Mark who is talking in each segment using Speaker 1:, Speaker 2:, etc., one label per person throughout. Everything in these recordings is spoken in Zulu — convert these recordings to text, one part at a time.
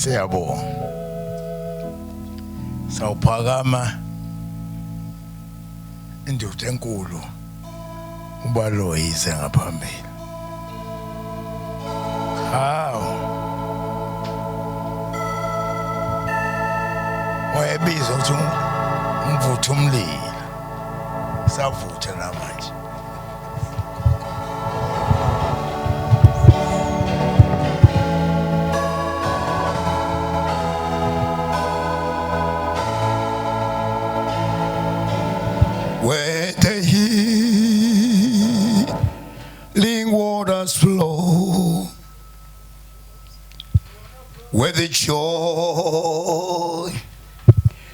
Speaker 1: Siyabonga. Sawuphakama indoda enkulu uBaloyi sengaphambili. Wayebiza ukuthi umvutha umlilo. Savutha la manje. Where the healing waters flow, where the joy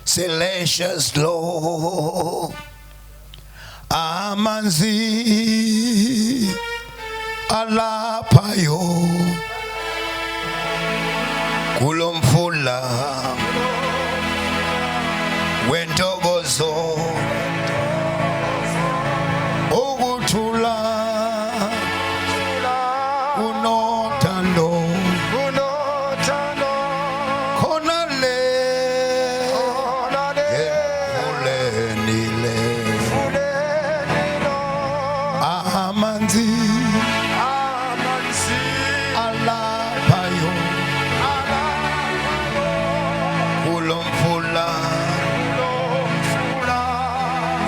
Speaker 1: celestial flow, amanzi alapayo kulomfula wentokozo ukuthula unothando khona le evulenile amanzi alapayo kulomfula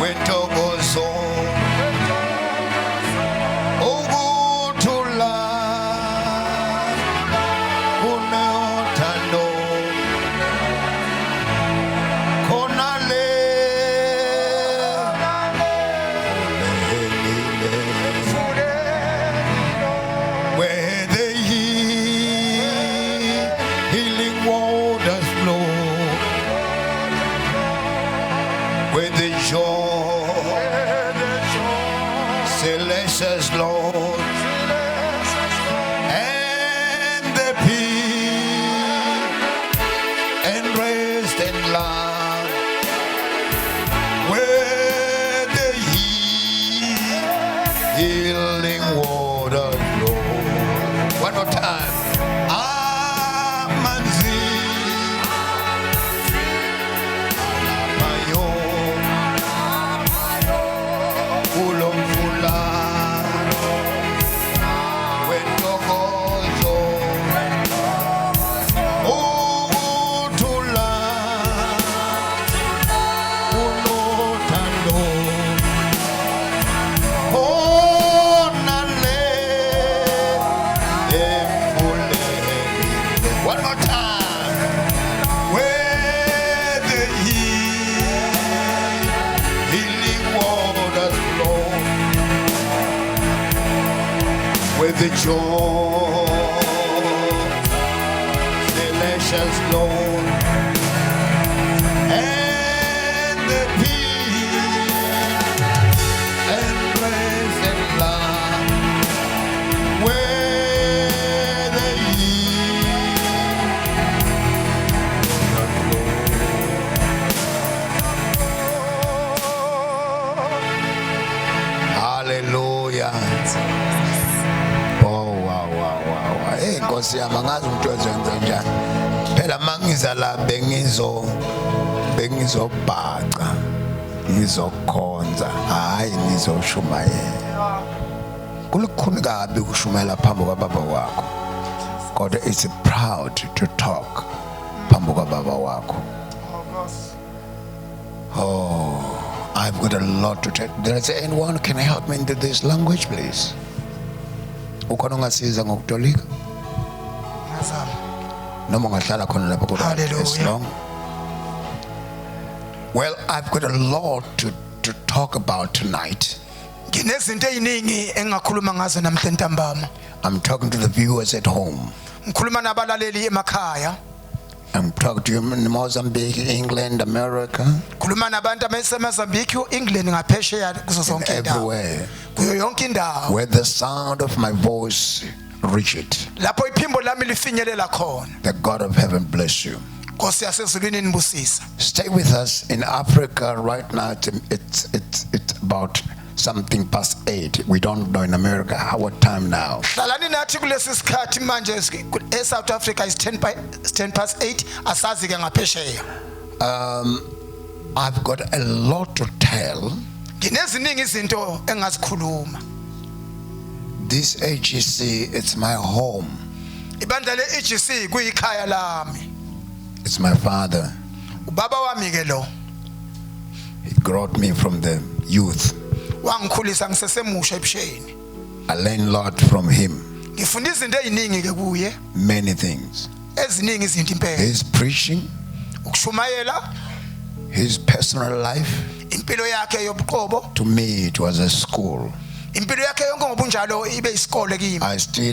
Speaker 1: wentokozo ukuthula unothando khona le where the healing waters flow, where the joy celestial Lord and the peace and rest and love, where the healing water flow. One more time. Amanzi alapayo kulomfula wentokozo ukuthula unothando khona le emfuleni. One more time. Where the healing waters flow, where the joy celestial flow and the peace and grace and love, where the hallelujah. Oh wow. Hey Nkosi yami angazi umuntu ozenza njani. Phela mangiza la bengizobhaca, ngizokhonza, hayi ngizoshumayela. Kulukhuni kabi ukushumayela phambi kwaBaba wakho. Kodwa it's proud to talk phambi kwaBaba wakho. Oh, I've got a lot to tell. There's anyone can help me into this language, please? Ukhona ongasiza ngokutolika?
Speaker 2: Ngazama.
Speaker 1: Noma ungahlala khona lapha kodwa it's long. Well, I've got a lot to talk about tonight.
Speaker 2: Nginezinto eziningi engakhuluma ngazo namhla ntambama.
Speaker 1: I'm talking to the viewers at home.
Speaker 2: Ngikhuluma nabalaleli emakhaya.
Speaker 1: I'm talking to you in Mozambique, England, America.
Speaker 2: Ngikhuluma nabantu abaseMozambique, England ngaphesheya kuzo zonke indawo.
Speaker 1: Everywhere.
Speaker 2: Kuyo yonke indawo.
Speaker 1: Where the sound of my voice reach it.
Speaker 2: Lapho iphimbo lami lifinyelela khona.
Speaker 1: The God of heaven bless you.
Speaker 2: Nkosi yasezulwini nibusisa.
Speaker 1: Stay with us in Africa right now. It's about something past 8. We don't know in America what time now.
Speaker 2: Hlalani nathi kulesi sikhathi manje eSouth Africa is 10 past 8 asazi ke ngaphesheya.
Speaker 1: I've got a lot to tell.
Speaker 2: Ngineziningi izinto engazikhuluma.
Speaker 1: This HEC, it's my home.
Speaker 2: Ibandla leHEC kuyikhaya lami.
Speaker 1: It's my father.
Speaker 2: Ubaba wami ke lo.
Speaker 1: He brought me from the youth.
Speaker 2: Wangikhulisa ngisesemusha ebusheni.
Speaker 1: I learned a lot from him.
Speaker 2: Ngifunda izinto eziningi ke kuye.
Speaker 1: Many things.
Speaker 2: Eziningi izinto impela.
Speaker 1: His preaching,
Speaker 2: Ukushumayela,
Speaker 1: his personal life,
Speaker 2: impilo yakhe yobuqobo.
Speaker 1: to me it was a school.
Speaker 2: Impilo yakhe yonke ngobunjalo ibe isikole kimi.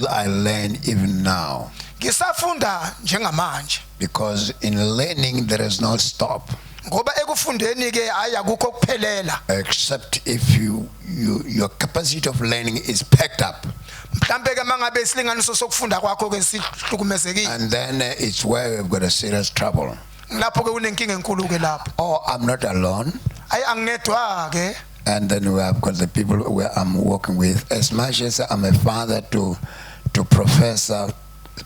Speaker 1: I learn even now.
Speaker 2: Ngisafunda njengamanje.
Speaker 1: Because in learning there is no stop.
Speaker 2: Ngoba ekufundeni ke ayakukho kuphelela.
Speaker 1: Except if your capacity of learning is packed up.
Speaker 2: Mhlambe ke mangabe isilinganiso sokufunda kwakho ke sihlukumezekile.
Speaker 1: And then it's where we've got a serious trouble.
Speaker 2: Lapho ke unenkinga enkulu ke lapho.
Speaker 1: Oh, I'm not alone.
Speaker 2: Ay angedwa ke.
Speaker 1: And then we have got the people where I'm working with. As much as I'm a father to Professor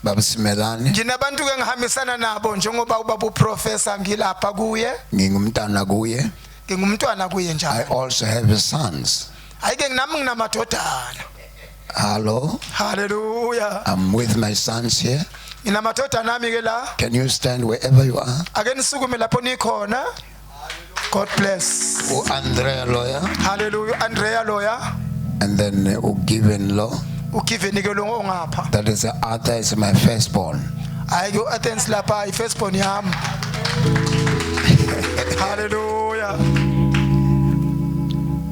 Speaker 1: Vaccinated,
Speaker 2: Nginabantu ke ngihambisana nabo njengoba ubaba uprofessor ngilapha kuye.
Speaker 1: ngingumntana kuye.
Speaker 2: Ngingumntwana kuye
Speaker 1: I
Speaker 2: njalo.
Speaker 1: also have sons.
Speaker 2: Ayike nami nginamadodana.
Speaker 1: Hello,
Speaker 2: Hallelujah.
Speaker 1: I'm with my sons here.
Speaker 2: Nginamadodana nami ke la.
Speaker 1: Can you stand wherever you are?
Speaker 2: Ake nisukume lapho nikhona. God bless.
Speaker 1: Andrea Lawyer,
Speaker 2: Hallelujah. Andrea Lawyer.
Speaker 1: and then Given Law.
Speaker 2: Ugiveni ke lo ngapha.
Speaker 1: That is Arthur is my firstborn.
Speaker 2: Ayi ku Athens lapha ifirstborn yami. Hallelujah.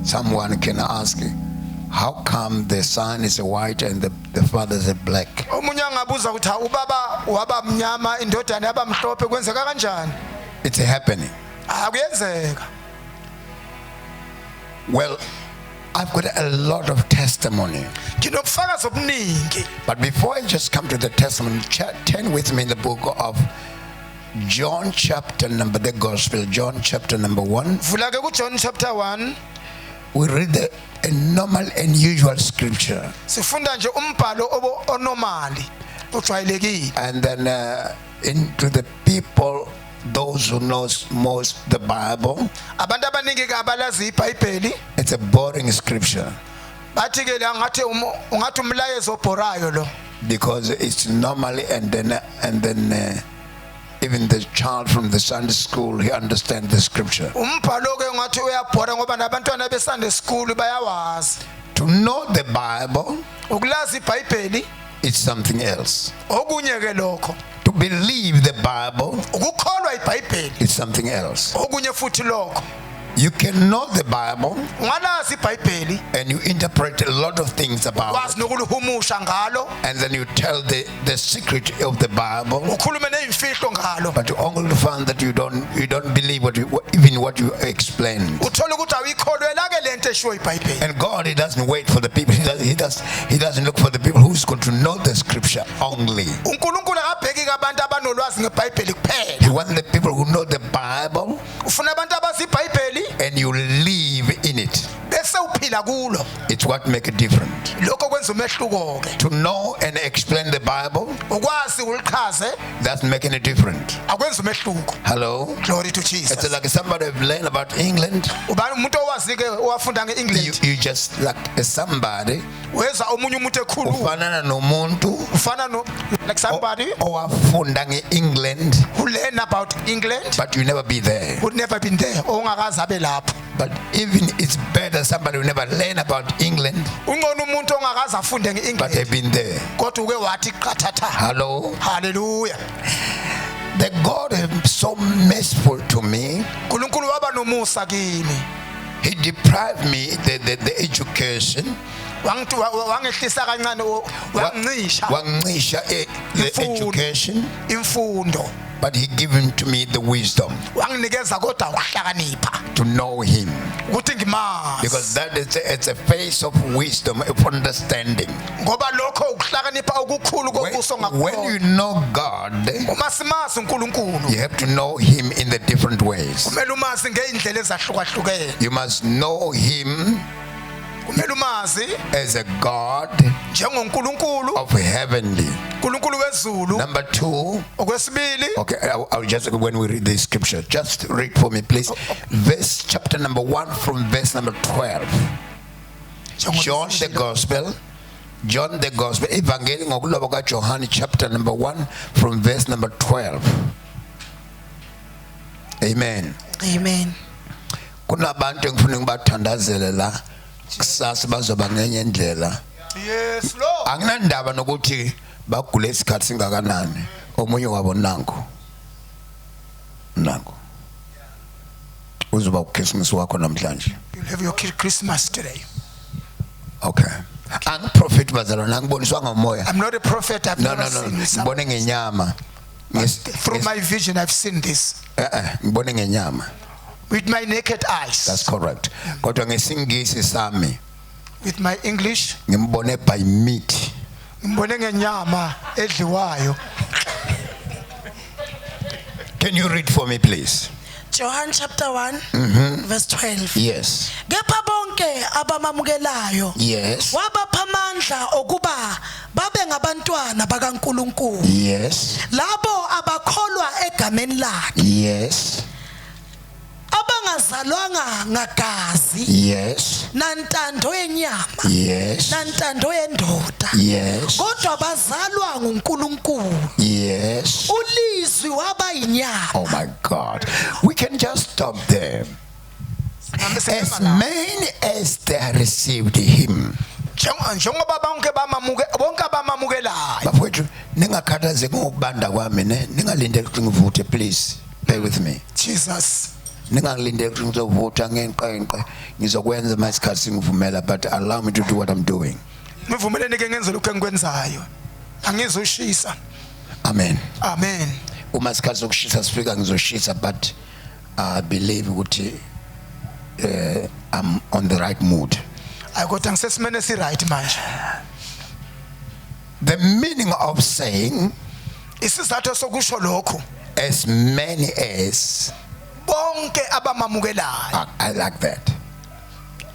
Speaker 1: Someone can ask, how come the son is white and the father is black?
Speaker 2: Omunye angabuza ukuthi ubaba waba mnyama indodana yaba mhlophe kwenzeka kanjani?
Speaker 1: It's happening.
Speaker 2: Akuyenzeka.
Speaker 1: Well, I've got a lot of testimony.
Speaker 2: Nginobufakazi obuningi.
Speaker 1: But before I just come to the testimony, turn with me in the book of John the Gospel, John chapter number 1.
Speaker 2: Vula ke ku John chapter 1.
Speaker 1: We read a normal and usual scripture.
Speaker 2: Sifunda nje umbhalo onormally, ojwayelekile.
Speaker 1: And then into the people, those who knows most the Bible,
Speaker 2: Abantu abaningi ke abalazi iBhayibheli,
Speaker 1: it's a boring scripture
Speaker 2: bathi ke la ngathi ungathi umlayezo obhorayo lo.
Speaker 1: because it's normally and then even the child from the Sunday school, he understands the scripture.
Speaker 2: Umbhalo ke ngathi uyabhora ngoba nabantwana beSunday school bayawazi.
Speaker 1: To know the Bible,
Speaker 2: Ukulazi iBhayibheli
Speaker 1: it's something else.
Speaker 2: okunye ke lokho.
Speaker 1: To believe the Bible,
Speaker 2: Ukukholwa iBhayibheli
Speaker 1: it's something else.
Speaker 2: okunye futhi lokho.
Speaker 1: You can know the Bible
Speaker 2: Ungalazi iBhayibheli
Speaker 1: and you interpret a lot of things about
Speaker 2: wazi
Speaker 1: it,
Speaker 2: nokuluhumusha ngalo,
Speaker 1: and then you tell the secret of the Bible,
Speaker 2: ukhulume nezimfihlo ngalo.
Speaker 1: but you only find that you don't believe what you explain.
Speaker 2: Uthola ukuthi awuyikholwela ke lento eshiwo iBhayibheli.
Speaker 1: And God, he doesn't wait for the people. He doesn't look for the people who's going to know the scripture only.
Speaker 2: uNkulunkulu akabheki abantu abanolwazi ngeBhayibheli kuphela.
Speaker 1: He wants the people who know the Bible
Speaker 2: Ufuna abantu abazi iBhayibheli
Speaker 1: and you live in it.
Speaker 2: bese uphila kulo.
Speaker 1: It's what make it different.
Speaker 2: Lokho kwenza umehluko ke.
Speaker 1: To know and explain the Bible,
Speaker 2: Ukwazi ulichaze
Speaker 1: that's making it different.
Speaker 2: akwenza umehluko.
Speaker 1: Hello?
Speaker 2: Glory to
Speaker 1: It's
Speaker 2: Jesus.
Speaker 1: like somebody who learned about England.
Speaker 2: Ubani umuntu owazi ke owafunda ngeEngland.
Speaker 1: You just like somebody
Speaker 2: Weza omunye umuntu ekhulu.
Speaker 1: ufanana nomuntu
Speaker 2: Ufana no like somebody
Speaker 1: owafunda ngeEngland,
Speaker 2: who learn about England
Speaker 1: but you never be there.
Speaker 2: who never been there. Ongakazi abe lapho.
Speaker 1: But even it's better somebody who never learn about England,
Speaker 2: Ungcono umuntu ongakazi afunde
Speaker 1: but
Speaker 2: ngeEngland.
Speaker 1: they've been there.
Speaker 2: Kodwa uke wathi qathatha.
Speaker 1: Hello?
Speaker 2: Hallelujah.
Speaker 1: The God is so merciful to me.
Speaker 2: uNkulunkulu waba nomusa kimi.
Speaker 1: He deprived me the education.
Speaker 2: Wangehlisa kancane wangisha
Speaker 1: Wangisha the education,
Speaker 2: imfundo.
Speaker 1: but he given to me the wisdom
Speaker 2: Wanginikeza kodwa ukuhlakanipha
Speaker 1: to know him.
Speaker 2: ukuthi ngimazi.
Speaker 1: Because that is it's a face of wisdom, of understanding.
Speaker 2: Ngoba lokho ukuhlakanipha okukhulu kokuso
Speaker 1: When you
Speaker 2: ngakho.
Speaker 1: know God,
Speaker 2: Uma simazi uNkulunkulu,
Speaker 1: you have to know him in the different ways.
Speaker 2: kumele umazi ngeindlela ezahlukahlukene.
Speaker 1: You must know him
Speaker 2: kumele umazi
Speaker 1: as a God
Speaker 2: njengonkulunkulu
Speaker 1: of heavenly.
Speaker 2: unkulunkulu wezulu.
Speaker 1: Number 2.
Speaker 2: Okwesibili,
Speaker 1: Okay, I'll just, when we read the scripture, just read for me, please. Verse chapter number 1 from verse number 12. John the Gospel, Evangelical ngokuloba kaJohane chapter number 1 from verse number 12. Amen.
Speaker 3: Amen.
Speaker 1: Kunabantu engifuna ngibathandazele la kusasa bazoba ngenye indlela.
Speaker 2: yes Lord.
Speaker 1: Anginandaba nokuthi bagule isikhathi singakanani. Omunye wabo nanku. Uzoba uChristmas wakho namhlanje.
Speaker 2: You'll have your Christmas today.
Speaker 1: Okay. Ang prophet bazalwana ngiboniswa ngomoya.
Speaker 2: I'm not a prophet. I've
Speaker 1: No.
Speaker 2: never seen this.
Speaker 1: Ngibone ngenyama.
Speaker 2: Through my vision, I've seen this
Speaker 1: Ngibone ngenyama.
Speaker 2: with my naked eyes.
Speaker 1: That's correct. Kodwa ngesingisi sami
Speaker 2: With my English,
Speaker 1: ngimbone by meat.
Speaker 2: ngibone ngenyama edliwayo.
Speaker 1: Can you read for me, please?
Speaker 3: John chapter 1 verse 12.
Speaker 1: Yes.
Speaker 3: Kepha bonke abamamukelayo
Speaker 1: Yes.
Speaker 3: wabapha amandla okuba babe ngabantwana bakaNkulunkulu.
Speaker 1: Yes.
Speaker 3: Labo abakholwa egameni lakhe.
Speaker 1: Yes.
Speaker 3: Abangazalwanga ngagazi
Speaker 1: Yes.
Speaker 3: nantando yenyama
Speaker 1: Yes.
Speaker 3: nantando yendoda.
Speaker 1: Yes.
Speaker 3: Kodwa bazalwa nguNkulunkulu.
Speaker 1: Yes.
Speaker 3: Ulizwi waba yinyama.
Speaker 1: Oh my God. We can just stop there. As many as they received him.
Speaker 2: Njengoba bonke abamamukelayo.
Speaker 1: Bafowethu ningakhathazeki ngokubanda kwami ne ningalindele ukuthi ngivuthe, please bear with me.
Speaker 2: Jesus.
Speaker 1: Ningangilindele ukuthi ngizovutha ngenqenqe ngizokwenza masikhathi singivumela, but allow me to do what I'm doing.
Speaker 2: Ngivumelene ke ngenze lokho engikwenzayo. Angizoshisa.
Speaker 1: Amen.
Speaker 2: Amen.
Speaker 1: Uma isikhathi sokushisa sifika ngizoshisa, but I believe ukuthi I'm on the right mood.
Speaker 2: Kodwa ngisesimene si right manje.
Speaker 1: The meaning of saying
Speaker 2: Isizathu sokusho lokho,
Speaker 1: as many as,
Speaker 2: bonke abamamukelayo.
Speaker 1: I like that.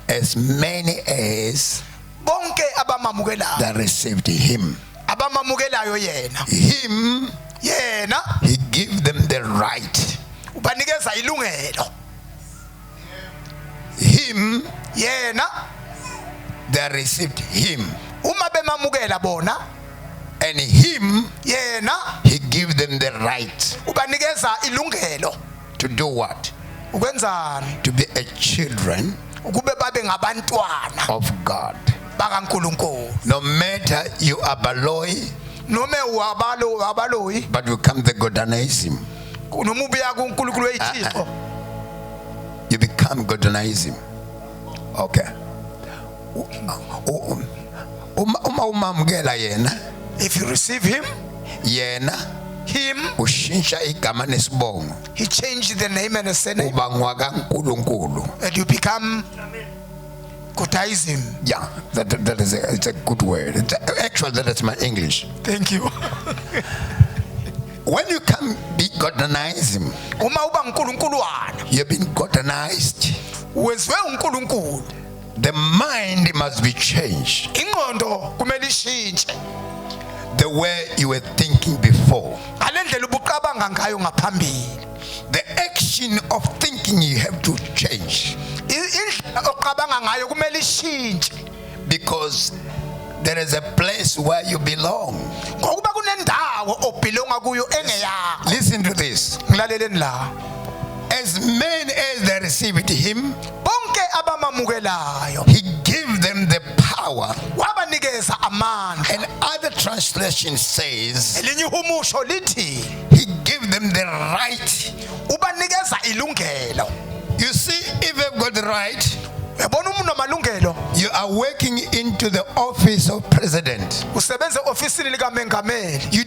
Speaker 1: As many as
Speaker 2: Bonke abamamukelayo.
Speaker 1: that received him.
Speaker 2: Abamamukelayo yena.
Speaker 1: Him,
Speaker 2: Yena
Speaker 1: he gave them the right.
Speaker 2: ubanikeza ilungelo.
Speaker 1: Him,
Speaker 2: Yena
Speaker 1: they received him.
Speaker 2: uma bemamukela bona,
Speaker 1: And him,
Speaker 2: yena
Speaker 1: he gave them the right
Speaker 2: ubanikeza ilungelo.
Speaker 1: to do what?
Speaker 2: Ukwenzani?
Speaker 1: To be a children
Speaker 2: Ukube babe ngabantwana
Speaker 1: of God.
Speaker 2: bakaNkulunkulu.
Speaker 1: No matter you are Baloyi,
Speaker 2: Nome wabaloyi,
Speaker 1: but you come the Godanism.
Speaker 2: noma ubuya kuNkulunkulu weyithixo.
Speaker 1: You become Godanism. Okay. Umamukela yena,
Speaker 2: If you receive him,
Speaker 1: yena
Speaker 2: him,
Speaker 1: ushintsha igama nesibongo
Speaker 2: he changed the name and the surname,
Speaker 1: uba ngwakaNkulunkulu.
Speaker 2: and you become Judaism.
Speaker 1: Yeah, that is it's a good word. Actually, that is my English.
Speaker 2: Thank you.
Speaker 1: When you come be Godanism,
Speaker 2: Uma uba uNkulunkuluwana,
Speaker 1: you've been Godanized.
Speaker 2: wenziwe uNkulunkulu.
Speaker 1: The mind must be changed.
Speaker 2: Ingqondo kumele ishintshe.
Speaker 1: The way you were thinking before.
Speaker 2: Ngalendlela ubuqabanga ngayo ngaphambili.
Speaker 1: The action of thinking you have to change.
Speaker 2: Indlela oqabanga ngayo kumele ishintshe.
Speaker 1: Because there is a place where you belong.
Speaker 2: Ngokuba kunendawo obelonga kuyo engeyakho.
Speaker 1: Listen to this.
Speaker 2: Ngilaleleni la.
Speaker 1: As many as they received him,
Speaker 2: Bonke abamamukelayo,
Speaker 1: he gave them the power.
Speaker 2: wabanikeza amandla.
Speaker 1: And other translation says,
Speaker 2: Elinye uhumusho lithi
Speaker 1: he gave them the right.
Speaker 2: ubanikeza ilungelo.
Speaker 1: You see, if you've got the right,
Speaker 2: Uyabona umuntu namalungelo,
Speaker 1: you are working into the office of president.
Speaker 2: usebenze ofisini likaMengameli.
Speaker 1: You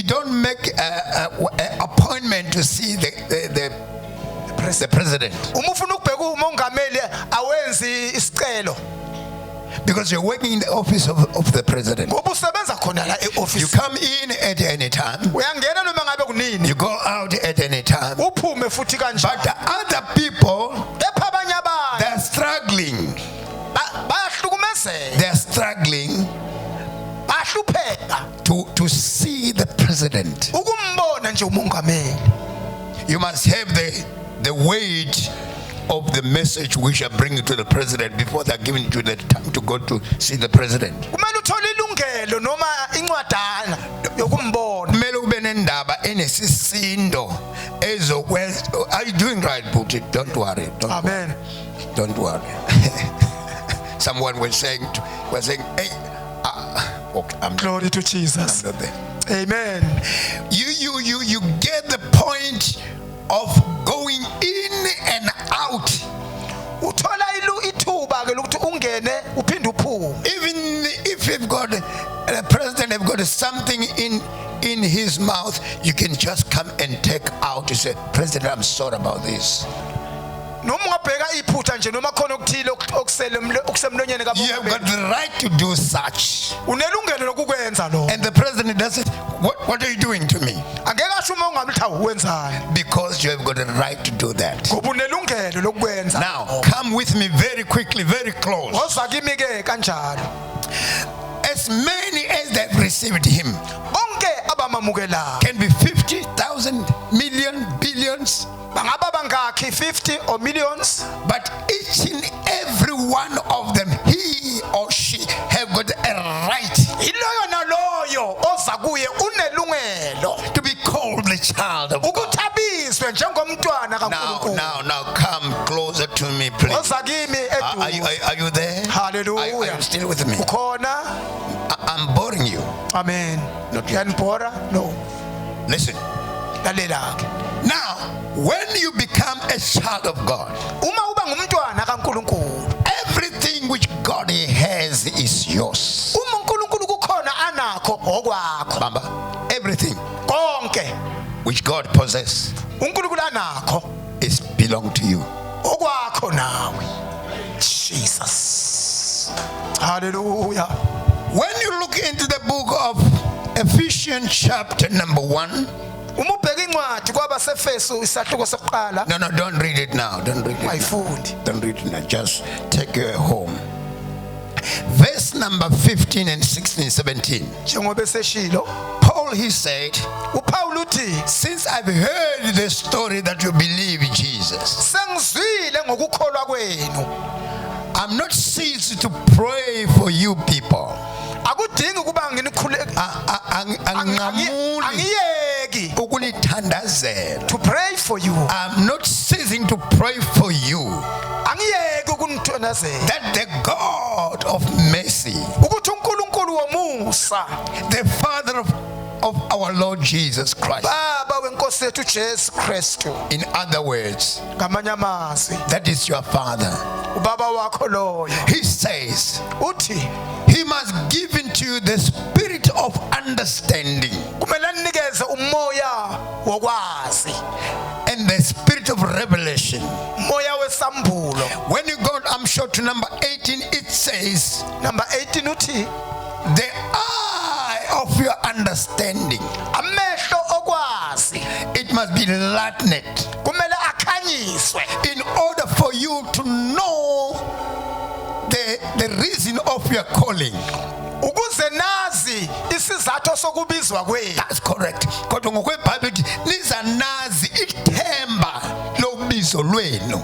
Speaker 1: don't make a appointment to see the president,
Speaker 2: Uma ufuna ukubheka umongameli awenzi isicelo.
Speaker 1: because you're working in the office of the president.
Speaker 2: Ngoba usebenza khona la
Speaker 1: You
Speaker 2: eoffice.
Speaker 1: come in at any time,
Speaker 2: Uyangena noma ngabe kunini.
Speaker 1: you go out at any time.
Speaker 2: Uphume futhi
Speaker 1: But
Speaker 2: kanjalo.
Speaker 1: the other people,
Speaker 2: Kepha abanye abantu
Speaker 1: they're struggling. to see the president.
Speaker 2: ukumbona nje umongameli.
Speaker 1: You must have the weight of the message which are bringing to the president before they're giving you the time to go to see the president.
Speaker 2: Kumele uthole ilungelo noma incwadana yokumbona.
Speaker 1: Kumele ube nendaba enesisindo ezokwenza. Are you doing right, Booty? Don't worry.
Speaker 2: Amen.
Speaker 1: Don't worry. Someone was saying, hey, okay, I'm
Speaker 2: Glory to Jesus.
Speaker 1: not there.
Speaker 2: Amen.
Speaker 1: You get the point of going in and out.
Speaker 2: Uthola ithuba ke lokuthi ungene uphinde uphume.
Speaker 1: Even if you've got the president have got something in his mouth, you can just come and take out. You say, President, I'm sorry about this.
Speaker 2: Noma ungabheka iphutha nje noma khona okuthile okusemlonyeni
Speaker 1: You have got the right to do such.
Speaker 2: unelungelo lokukwenza lo.
Speaker 1: And the president does it. What are you doing to me?
Speaker 2: Angeke asho uma ungabe uthawu wenzani.
Speaker 1: Because you have got the right to do that.
Speaker 2: Ngoba unelungelo lokukwenza.
Speaker 1: Now, come with me very quickly, very close.
Speaker 2: Woza kimi ke kanjalo.
Speaker 1: As many as they've received him,
Speaker 2: Bonke abamamukela.
Speaker 1: can be 50,000, million, billions,
Speaker 2: Bangaba bangakhi 50 or millions.
Speaker 1: but each and every one of them, he or she have got a right
Speaker 2: Iloyo naloyo oza kuye unelungelo
Speaker 1: to be called the child of God.
Speaker 2: ukuthabiswe njengomntwana kaNkulunkulu.
Speaker 1: Now come closer to me, please.
Speaker 2: Oza kimi eduze.
Speaker 1: Are you there?
Speaker 2: Hallelujah.
Speaker 1: Are you still with me?
Speaker 2: Ukhona?
Speaker 1: I'm boring you.
Speaker 2: Amen.
Speaker 1: Not yet.
Speaker 2: Yanibhora? No.
Speaker 1: Listen.
Speaker 2: Lalela ke.
Speaker 1: Now, when you become a child of God,
Speaker 2: Uma uba ngumntwana kaNkulunkulu,
Speaker 1: everything which God has is yours.
Speaker 2: uma uNkulunkulu kukhona anakho okwakho.
Speaker 1: Bamba, everything
Speaker 2: Konke
Speaker 1: which God possesses
Speaker 2: uNkulunkulu anakho
Speaker 1: is belong to you.
Speaker 2: okwakho nawe. Jesus. Hallelujah.
Speaker 1: When you look into the book of Ephesians chapter number 1,
Speaker 2: Uma ubheka incwadi kwabaseFesu isahluko sokuqala
Speaker 1: no, don't read it now. Don't read it.
Speaker 2: ayifundi.
Speaker 1: Don't read it now. Just take it home. Verse number 15 and 16, 17.
Speaker 2: Njengoba eseshilo,
Speaker 1: Paul, he said,
Speaker 2: uPaul uthi,
Speaker 1: since I've heard the story that you believe in Jesus,
Speaker 2: sengizwile ngokukholwa kwenu.
Speaker 1: I'm not ceased to pray for you people.
Speaker 2: Akudingi kuba nginikhuleke. Angiyeki
Speaker 1: Ukunithandazela.
Speaker 2: to pray for you.
Speaker 1: I'm not ceasing to pray for you,
Speaker 2: Angiyeki ukunithandazela.
Speaker 1: that the God of mercy,
Speaker 2: Ukuthi uNkulunkulu womusa,
Speaker 1: the Father of our Lord Jesus Christ,
Speaker 2: Baba wenkosi yethu Jesu Kristu,
Speaker 1: in other words,
Speaker 2: ngamanye amazwi,
Speaker 1: that is your Father.
Speaker 2: ubaba wakho loyo.
Speaker 1: He says,
Speaker 2: Uthi
Speaker 1: He must give into you the spirit of understanding
Speaker 2: kumele anikeze umoya wokwazi,
Speaker 1: and the spirit of revelation.
Speaker 2: umoya wesambulo.
Speaker 1: When you go, I'm sure, to number 18, it says,
Speaker 2: Number 18 uthi
Speaker 1: the eye of your understanding,
Speaker 2: amehlo okwazi
Speaker 1: it must be lightened
Speaker 2: kumele akhanyiswe
Speaker 1: in order for you to know the reason of your calling.
Speaker 2: ukuze nazi isizathu sokubizwa kwenu.
Speaker 1: That's correct. Kodwa ngokweBhayibheli lithi niza nazi ithemba lobizo lwenu.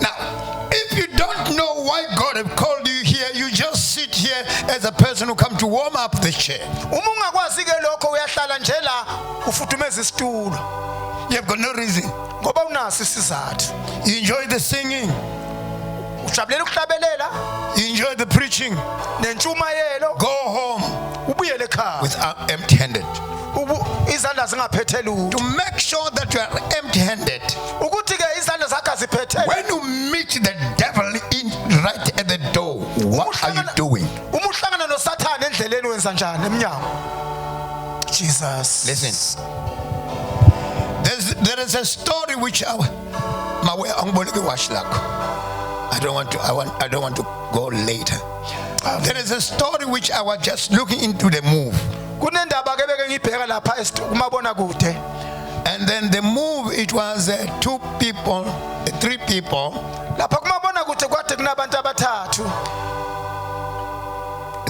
Speaker 1: Now, if you don't know why God have called you here, you just sit here as a person who come to warm up the chair.
Speaker 2: Uma ungakwazi ke lokho uyahlala nje la ufuthumeza isitulo
Speaker 1: You have got no reason.
Speaker 2: ngoba unaso isizathu.
Speaker 1: You enjoy the singing,
Speaker 2: Ujabulela ukuhlabelela
Speaker 1: you enjoy the preaching,
Speaker 2: nentshumayelo,
Speaker 1: go home
Speaker 2: ubuyele ekhaya
Speaker 1: with empty-handed.
Speaker 2: izandla zingaphethe lutho.
Speaker 1: To make sure that you are empty-handed,
Speaker 2: Ukuthi ke izandla zakho aziphethe.
Speaker 1: when you meet the devil right at the door, what are you doing?
Speaker 2: Uma uhlangana noSathane endleleni wenza njani emnyango? Jesus.
Speaker 1: Listen, there is a story which I don't want to go later. There is a story which I was just looking into the move,
Speaker 2: Kunendaba ke beke ngibheka lapha kumabona kude.
Speaker 1: and then the move, it was 2 people, 3 people.
Speaker 2: Lapha kumabona kude kwade kunabantu abathathu.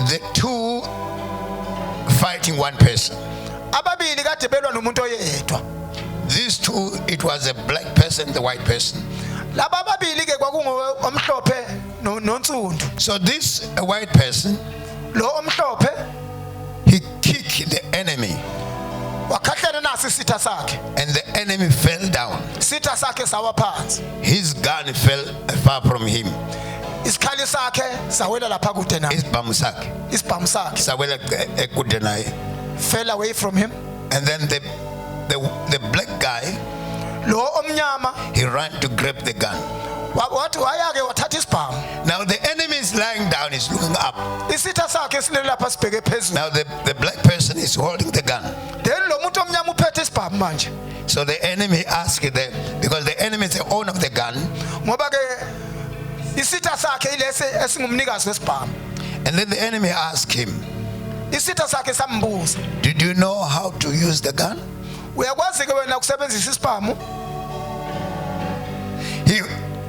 Speaker 1: The 2 fighting one person.
Speaker 2: ababili kade belwa nomuntu oyedwa.
Speaker 1: These two, it was a black person, the white person.
Speaker 2: Laba ababili ke kwakungo-omhlophe nonsundu.
Speaker 1: So this white person,
Speaker 2: Lo omhlophe
Speaker 1: he kicked the enemy,
Speaker 2: wakhahlana nasi isitha sakhe.
Speaker 1: and the enemy fell down.
Speaker 2: Isitha sakhe sawa phansi.
Speaker 1: His gun fell far from him.
Speaker 2: Isikhali sakhe sawela lapha kude naye.
Speaker 1: Isibhamu sakhe
Speaker 2: Isibhamu sakhe
Speaker 1: sawela ekude naye.
Speaker 2: fell away from him.
Speaker 1: And then the black guy,
Speaker 2: Lo omnyama
Speaker 1: he ran to grab the gun.
Speaker 2: wathi wayake wathatha isibhamu.
Speaker 1: Now the enemy is lying down, is looking up.
Speaker 2: Isitha sakhe silele lapha sibheke phezulu.
Speaker 1: Now the black person is holding the gun.
Speaker 2: Then lo muntu omnyama uphethe isibhamu manje.
Speaker 1: So the enemy asked them, because the enemy is the owner of the gun,
Speaker 2: Ngoba ke isitha sakhe ilese esingumnikazi wesibhamu.
Speaker 1: and then the enemy asked him,
Speaker 2: Isitha sakhe sambuza,
Speaker 1: did you know how to use the gun?
Speaker 2: uyakwazi ke wena ukusebenzisa isibhamu?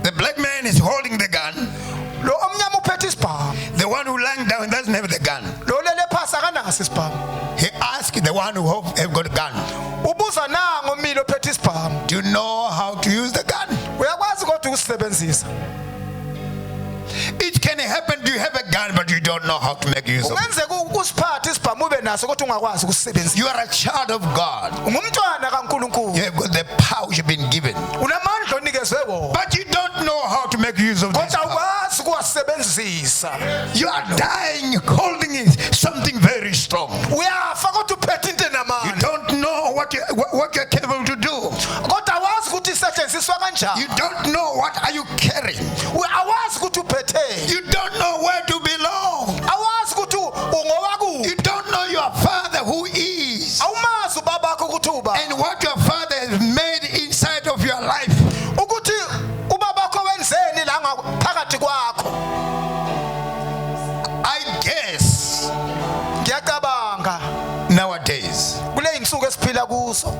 Speaker 1: The black man is holding the gun.
Speaker 2: Lo omnyama uphethe isibhamu.
Speaker 1: The one who lying down doesn't have the gun.
Speaker 2: Lo lele phasi akanaso isibhamu.
Speaker 1: He asked the one who have got a gun,
Speaker 2: Ubuza nango mina ophethe isibhamu.
Speaker 1: do you know how to use the gun?
Speaker 2: Uyakwazi kodwa ukusebenzisa.
Speaker 1: It can happen, you have a gun but you don't know how to make use of it.
Speaker 2: Ungenzeka ukusiphatha isibhamu ube naso kodwa ungakwazi ukusebenzisa.
Speaker 1: You are a child of God.
Speaker 2: Ungumntwana kaNkulunkulu.
Speaker 1: You have got the power you've been given,
Speaker 2: Unamandla onikezwe wona.
Speaker 1: but you don't know how to make use of this
Speaker 2: Kodwa
Speaker 1: power.
Speaker 2: ukwazi ukuwasebenzisa.
Speaker 1: You are dying holding it, something very strong.
Speaker 2: Uyafa kodwa uphethe into
Speaker 1: You
Speaker 2: enamandla.
Speaker 1: don't know what you're capable to do.
Speaker 2: Kodwa awazi ukuthi isetshenziswa kanjani.
Speaker 1: You don't know what are you carrying.
Speaker 2: Awazi ukuthi uphethe.
Speaker 1: You don't know where to belong.
Speaker 2: Awazi ukuthi ungowakuphi.
Speaker 1: You don't know your father who is,
Speaker 2: Awumazi ubabakho ukuthi uba.
Speaker 1: and what your father has made inside of your life.
Speaker 2: Ukuthi ubabakho wenzeni la phakathi kwakho.
Speaker 1: I guess
Speaker 2: Ngiyacabanga
Speaker 1: nowadays
Speaker 2: kule insuku esiphila kuzo.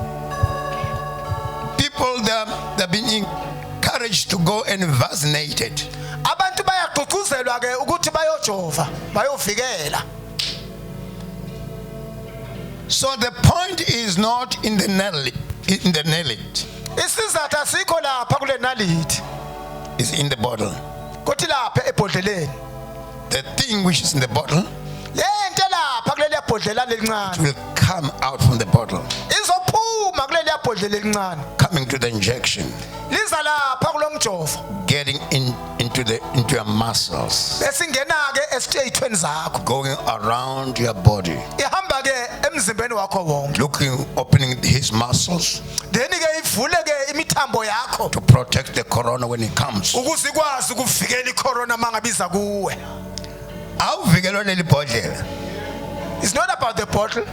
Speaker 1: people they're being encouraged to go and vaccinated.
Speaker 2: Abantu bayagqugquzelwa ke ukuthi bayojova, bayovikela.
Speaker 1: So the point is not in the nail,
Speaker 2: Isizathu asikho lapha kule nalithi.
Speaker 1: it's in the bottle.
Speaker 2: Kuthi lapha ebhodleleni.
Speaker 1: The thing which is in the bottle
Speaker 2: Le nto lapha kuleli bhodlela lelincane.
Speaker 1: will come out from the bottle,
Speaker 2: Izophuma kuleli bhodlela elincane.
Speaker 1: coming to the injection,
Speaker 2: Liza lapha kulomjovo.
Speaker 1: getting into your muscles,
Speaker 2: Besingena ke esithweni zakho.
Speaker 1: going around your body,
Speaker 2: Ihamba ke emzimbeni wakho wonke.
Speaker 1: opening his muscles
Speaker 2: Then ke ivule ke imithambo yakho
Speaker 1: to protect the corona when it comes.
Speaker 2: ukuze ikwazi ukuvikela icorona mangabiza kuwe.
Speaker 1: Awuvikelwa leli bhodlela,
Speaker 2: It's not about the bottle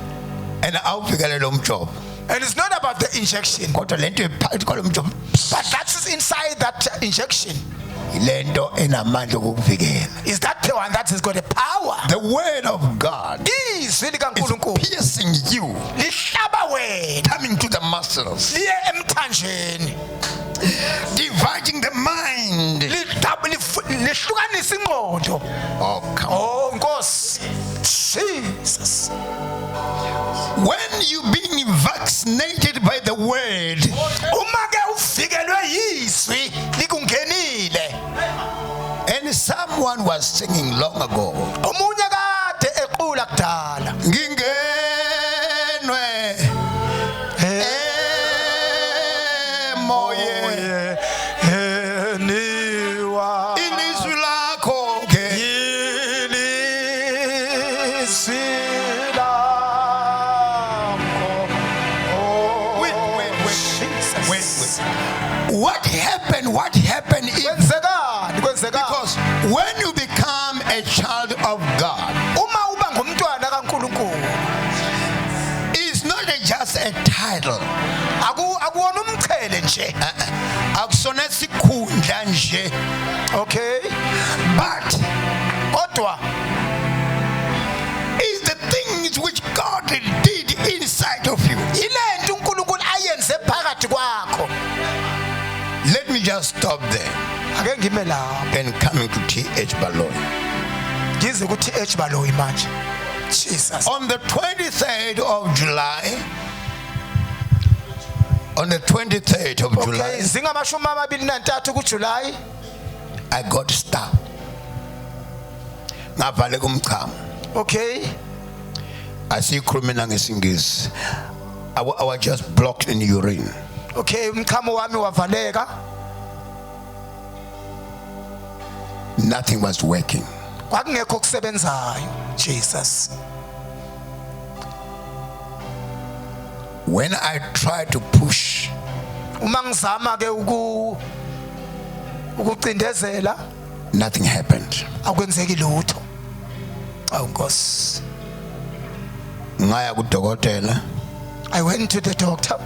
Speaker 1: and awuvikele lo mjovo,
Speaker 2: and it's not about the injection.
Speaker 1: kodwa lento ephakathi kwalo mjovo
Speaker 2: But that's inside that injection.
Speaker 1: ilento enamandla okuvikela.
Speaker 2: Is that the one that has got a power?
Speaker 1: The word of God
Speaker 2: Izwi
Speaker 1: is
Speaker 2: likaNkulunkulu
Speaker 1: piercing you,
Speaker 2: lihlaba wena
Speaker 1: coming to the muscles,
Speaker 2: liye emthanjeni.
Speaker 1: dividing the mind.
Speaker 2: Lihlukanisa ingqondo.
Speaker 1: Oh, come on.
Speaker 2: Oh Nkosi. Jesus.
Speaker 1: When you being vaccinated by the word,
Speaker 2: Uma ke uvikelwe yizwi likungenile.
Speaker 1: and someone was singing long ago,
Speaker 2: Omunye kade equla kudala.
Speaker 1: ngingenwe emoye
Speaker 2: Eniwa.
Speaker 1: ilizwi lakho ke wait. What happened is because when you become a child of God,
Speaker 2: Uma uba ngumntwana kaNkulunkulu
Speaker 1: it's not just a title,
Speaker 2: akuwona umchele nje.
Speaker 1: akusona sikhundla nje,
Speaker 2: Okay?
Speaker 1: but
Speaker 2: Kodwa
Speaker 1: it's the things which God did inside of you.
Speaker 2: ilento uNkulunkulu ayenze phakathi kwakho.
Speaker 1: Let me just stop there
Speaker 2: Ake ngime lapho.
Speaker 1: and coming to T.H. Baloyi.
Speaker 2: Ngize ku TH Baloyi manje. Jesus.
Speaker 1: On the 23rd of July, on the 23rd of
Speaker 2: Okay,
Speaker 1: July,
Speaker 2: zingamashumi amabili nantathu kuJuly.
Speaker 1: I got stuck. Ngavale kumchamo.
Speaker 2: Okay.
Speaker 1: Asikhulumela ngesingisi. I was just blocked in urine.
Speaker 2: Okay, umchamo wami wavaleka.
Speaker 1: Nothing was working.
Speaker 2: Kwakungekho kusebenzayo. Jesus.
Speaker 1: When I tried to push,
Speaker 2: Uma ngizama ke ukucindezela
Speaker 1: nothing happened.
Speaker 2: akwenzeki lutho. Awu Nkosi.
Speaker 1: Ngaya kudokotela
Speaker 2: I went to the doctor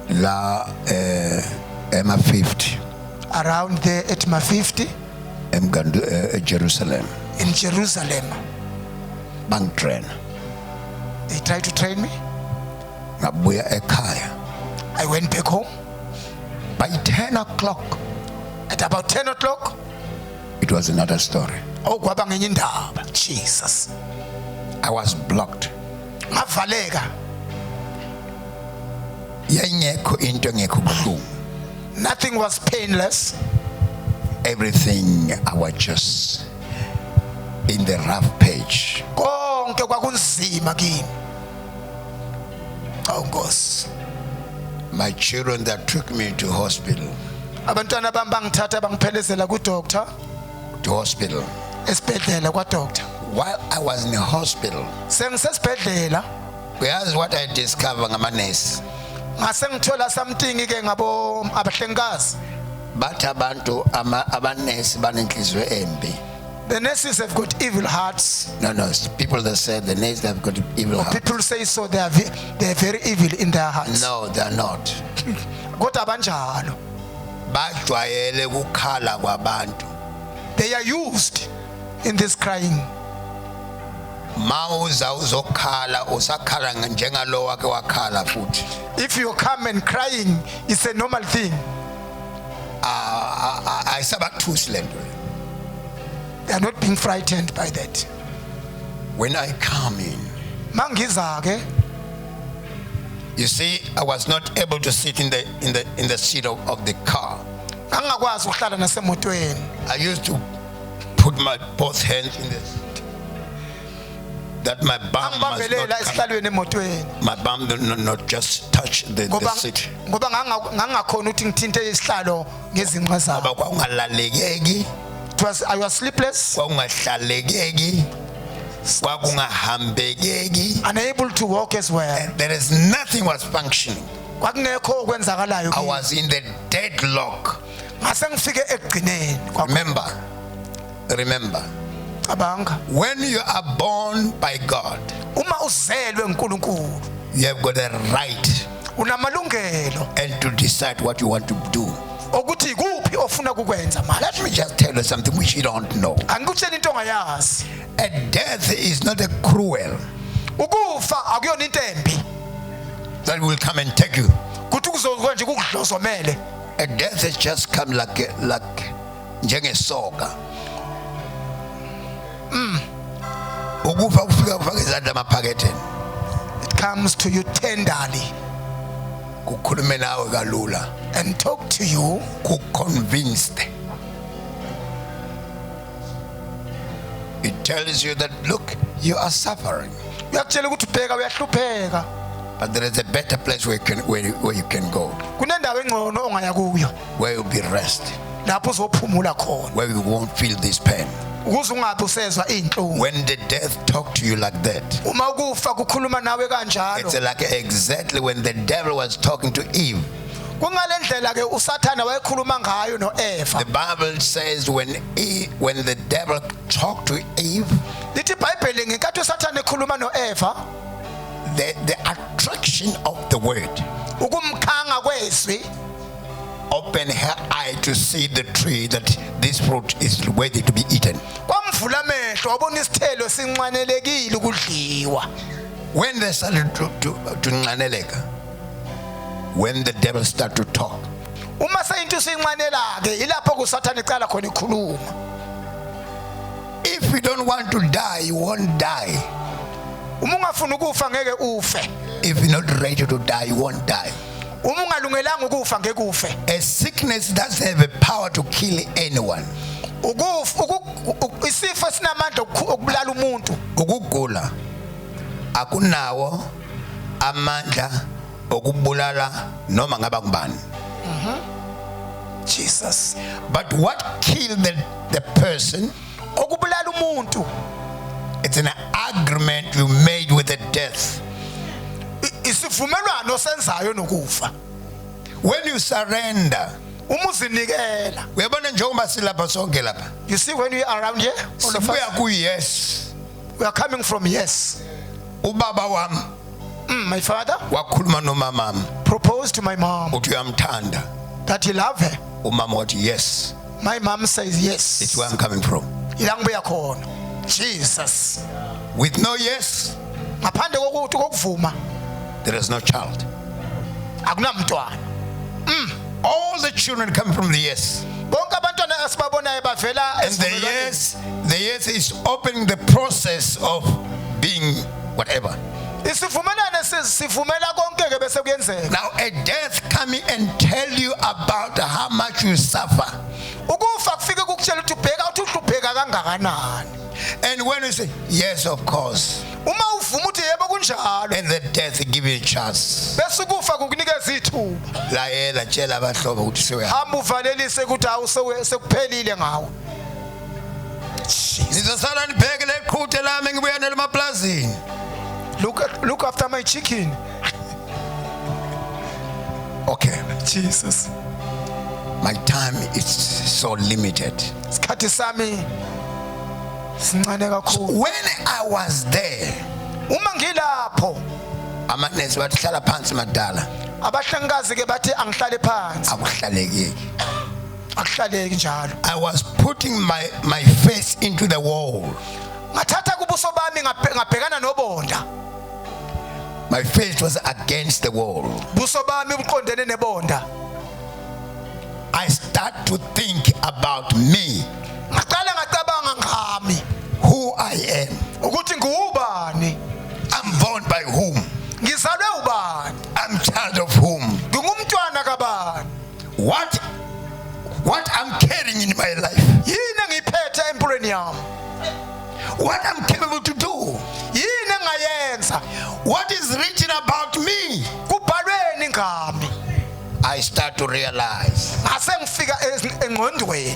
Speaker 1: la ema 50
Speaker 2: around there at my 50
Speaker 1: Jerusalem.
Speaker 2: in Jerusalem.
Speaker 1: Bangitrain.
Speaker 2: They tried to train me.
Speaker 1: Ngabuya ekhaya.
Speaker 2: I went back home
Speaker 1: By 10 o'clock,
Speaker 2: at about 10 o'clock.
Speaker 1: it was another story.
Speaker 2: Oh, kwaba ngenye indaba. Jesus.
Speaker 1: I was blocked.
Speaker 2: Ngavaleka.
Speaker 1: Yayingekho into engekho kubuhlungu.
Speaker 2: Nothing was painless.
Speaker 1: Everything, I was just in the rough page.
Speaker 2: Konke kwakunzima kimi. Awu Nkosi.
Speaker 1: My children that took me to hospital,
Speaker 2: Abantwana bami bangithatha bangiphelezela ku doctor esibhedlela kwa doctor.
Speaker 1: while I was in the hospital,
Speaker 2: Sengisesibhedlela
Speaker 1: here's what I discovered ngamanesi.
Speaker 2: ngase ngithola something ke ngabo abahlengikazi.
Speaker 1: Bathi abantu abanesi banenhliziyo embi.
Speaker 2: The nurses have got evil hearts.
Speaker 1: No, people that say the nurses have got evil hearts.
Speaker 2: People say so, they are very evil in their hearts.
Speaker 1: No, they are not.
Speaker 2: Kodwa banjalo.
Speaker 1: Bajwayele ukukhala kwabantu.
Speaker 2: They are used in this crying.
Speaker 1: Mawuza uzokhala usakhala njengalo wake wakhala futhi.
Speaker 2: If you come and crying, it's a normal thing.
Speaker 1: Ayisabathusi lento.
Speaker 2: They are not being frightened by that.
Speaker 1: When I come in,
Speaker 2: Mangiza ke,
Speaker 1: you see, I was not able to sit in the seat of the car.
Speaker 2: angakwazi ukuhlala nasemotweni.
Speaker 1: I used to put my both hands in this, that my bum must
Speaker 2: Angibambelela
Speaker 1: not come,
Speaker 2: esihlalweni emotweni.
Speaker 1: my bum not just touch the seat.
Speaker 2: Ngoba ngangakhona ukuthi ngithinte isihlalo ngezinqe zabo.
Speaker 1: Ngoba kwakungalalekeki,
Speaker 2: I was sleepless,
Speaker 1: kwakungahlalekeki, kwakungahambekeki.
Speaker 2: unable to walk as well.
Speaker 1: There is nothing was functioning.
Speaker 2: Kwakungekho okwenzakalayo
Speaker 1: I
Speaker 2: kimi.
Speaker 1: was in the deadlock.
Speaker 2: Ngase ngifike ekugcineni.
Speaker 1: Remember,
Speaker 2: Cabanga.
Speaker 1: when you are born by God,
Speaker 2: Uma uzelwe uNkulunkulu,
Speaker 1: you have got a right
Speaker 2: unamalungelo
Speaker 1: and to decide what you want to do.
Speaker 2: ukuthi kuphi ofuna kukwenza manje.
Speaker 1: Let me just tell you something which you don't know.
Speaker 2: Angikutshela into ongayazi.
Speaker 1: A death is not a cruel
Speaker 2: Ukufa akuyona into embi.
Speaker 1: that will come and take you.
Speaker 2: Kuthi kuzokwenza nje kukudlozomele.
Speaker 1: A death has just come like njengesoka. Ukufa kufika kufaka izandla emaphaketheni.
Speaker 2: It comes to you tenderly
Speaker 1: Kukhulume nawe kalula.
Speaker 2: and talk to you.
Speaker 1: Convinced. It tells you that, look, you are suffering,
Speaker 2: Uyakutshela ukuthi ubheka uyahlupheka.
Speaker 1: but there is a better place where you can go,
Speaker 2: Kunendawo engcono ongaya kuyo.
Speaker 1: where you'll be rest,
Speaker 2: Lapho uzophumula khona.
Speaker 1: where you won't feel this pain.
Speaker 2: Ukuze ungabe usezwa inhlungu.
Speaker 1: When the death talk to you like that,
Speaker 2: Uma ukufa kukhuluma nawe kanjalo.
Speaker 1: it's like exactly when the devil was talking to Eve.
Speaker 2: Kungale ndlela ke uSathana wayekhuluma ngayo noEva.
Speaker 1: The Bible says when the devil talked to Eve,
Speaker 2: Lithi iBhayibheli ngenkathi uSathana ekhuluma noEva,
Speaker 1: the attraction of the word
Speaker 2: ukumkhanga kwezwi
Speaker 1: opened her eye to see the tree, that this fruit is worthy to be eaten.
Speaker 2: kwamvula amehlo wabona isithelo sinxanelekile ukudliwa.
Speaker 1: When they started to nganeleka, when the devil started to talk,
Speaker 2: Uma sayinto sinxanela ke ilapho kuSathana ecala khona ikhuluma.
Speaker 1: if If you don't want to die, you won't die.
Speaker 2: uma ungafuna ukufa ngeke ufe.
Speaker 1: If you're not ready to die, you won't die.
Speaker 2: Uma ungalungelanga ukufa ngeke ufe.
Speaker 1: A sickness doesn't have a power to kill anyone.
Speaker 2: Isifo sinamandla okubulala umuntu.
Speaker 1: Ukugula akunawo amandla okubulala noma ngaba kubani.
Speaker 2: Jesus.
Speaker 1: But what killed the person,
Speaker 2: Okubulala umuntu.
Speaker 1: it's an agreement you made with the death.
Speaker 2: Isivumelwano senzayo nokufa.
Speaker 1: When you surrender,
Speaker 2: Uma uzinikela.
Speaker 1: uyabona njengoba silapha sonke lapha.
Speaker 2: You see when we are around here, all of
Speaker 1: Sibuya
Speaker 2: us,
Speaker 1: ku yes.
Speaker 2: we are coming from yes.
Speaker 1: Ubaba wami
Speaker 2: My father
Speaker 1: wakhuluma nomama
Speaker 2: proposed to my mom
Speaker 1: uthi uyamthanda.
Speaker 2: that he love her.
Speaker 1: Umama wathi yes.
Speaker 2: My mom says yes.
Speaker 1: It's where I'm coming from.
Speaker 2: Ila ngibuya khona. Jesus.
Speaker 1: With no yes,
Speaker 2: Ngaphandle kokuthi kokuvuma
Speaker 1: there is no child.
Speaker 2: akunamntwana.
Speaker 1: All the children come from the yes.
Speaker 2: Bonke abantwana esibabonayo bavela
Speaker 1: And the yes is opening the process of being whatever.
Speaker 2: Isivumelane sivumela konke ke bese kuyenzeka.
Speaker 1: Now a death coming and tell you about how much you suffer.
Speaker 2: Ukufa kufike kukutshela ukuthi ubheka uthi uhlupheka kangakanani.
Speaker 1: And when you say, yes, of course,
Speaker 2: Uma uvuma uthi yebo kunjalo
Speaker 1: and the death give you a chance.
Speaker 2: bese ukufa kukunikeza ithuba.
Speaker 1: Layela tshela abahlobo ukuthi sewe.
Speaker 2: Hamba uvalelise ukuthi sekuphelile ngawo.
Speaker 1: Nizosala nibheke leqhuthe lami ngibuya nalo maplazini.
Speaker 2: Look after my chicken.
Speaker 1: Okay,
Speaker 2: Jesus.
Speaker 1: my time is so limited.
Speaker 2: Isikhathi sami sincane kakhulu.
Speaker 1: When I was there,
Speaker 2: Uma ngilapho
Speaker 1: amanesi bathi hlala phansi madala.
Speaker 2: abahlengikazi ke bathi angihlale phansi.
Speaker 1: Akuhlaleki.
Speaker 2: Akuhlaleki njalo.
Speaker 1: I was putting my face into the wall.
Speaker 2: Ngathatha kubuso bami ngabhekana nobonda.
Speaker 1: My face was against the wall.
Speaker 2: Buso bami buqondene nebonda.
Speaker 1: I start to think about me,
Speaker 2: Ngaqala ngacabanga ngami
Speaker 1: who I am.
Speaker 2: ukuthi ngubani,
Speaker 1: I'm born by whom?
Speaker 2: ngizalwe ubani,
Speaker 1: I'm child of whom?
Speaker 2: ngingumntwana kabani.
Speaker 1: What I'm carrying in my life,
Speaker 2: Yini engiphethe empilweni yami?
Speaker 1: what I'm capable to do,
Speaker 2: Yini engayenza?
Speaker 1: what is written about me.
Speaker 2: Kubhalweni ngami.
Speaker 1: I start to realize.
Speaker 2: Ngase ngifika engqondweni.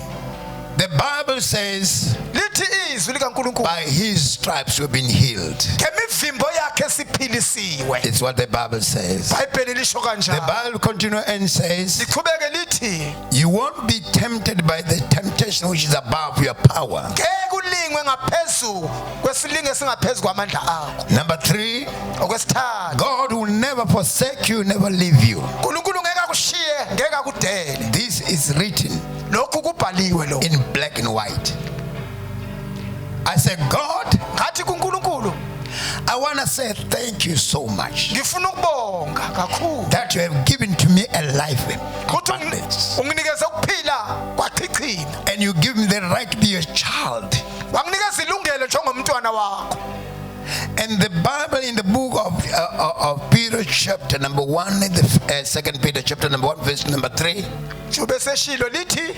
Speaker 1: The Bible says,
Speaker 2: Lithi izwi likaNkulunkulu
Speaker 1: by his stripes we've been healed.
Speaker 2: ngemivimbo yakhe siphilisiwe.
Speaker 1: It's what the Bible says.
Speaker 2: iBhayibheli lisho
Speaker 1: The
Speaker 2: kanjalo.
Speaker 1: Bible continues and says,
Speaker 2: Liqhubeke lithi
Speaker 1: you won't be tempted by the temptation which is above your power.
Speaker 2: ngeke ulingwe ngaphezulu kwesilinge singaphezulu kwamandla akho.
Speaker 1: Number 3,
Speaker 2: Okwesithathu,
Speaker 1: God will never forsake you, never leave you.
Speaker 2: uNkulunkulu ngeke akushiye, ngeke akudele.
Speaker 1: This is written
Speaker 2: Lokhu kubhaliwe lo.
Speaker 1: in black and white. I said, God,
Speaker 2: Ngathi kuNkulunkulu,
Speaker 1: I want to say thank you so much
Speaker 2: ngifuna ukubonga kakhulu
Speaker 1: that you have given to me a life
Speaker 2: ukuthi
Speaker 1: abundance,
Speaker 2: unginikeze ukuphila kwachichima.
Speaker 1: and you give me the right to be your child.
Speaker 2: Wanginikeza ilungelo njengomntwana wakho.
Speaker 1: And the Bible in the book of Peter chapter number 1, in the 2 Peter chapter number 1 verse number 3,
Speaker 2: Jube seshilo lithi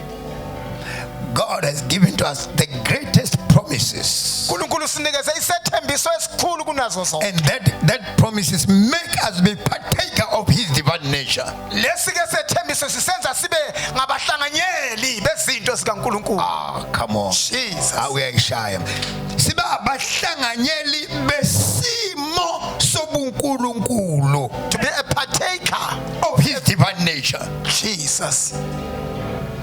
Speaker 1: God has given to us the greatest promises.
Speaker 2: uNkulunkulu sinikeze isethembiso esikhulu kunazo zonke.
Speaker 1: And that promises make us be partaker of his divine nature.
Speaker 2: Lesi ke sethembiso sisenza sibe ngabahlanganyeli bezinto zikaNkulunkulu.
Speaker 1: Ah, come on.
Speaker 2: Jesus.
Speaker 1: Awuyayishaya. Siba abahlanganyeli besimo sobunkulunkulu,
Speaker 2: To be a partaker.
Speaker 1: of his divine nature.
Speaker 2: Jesus.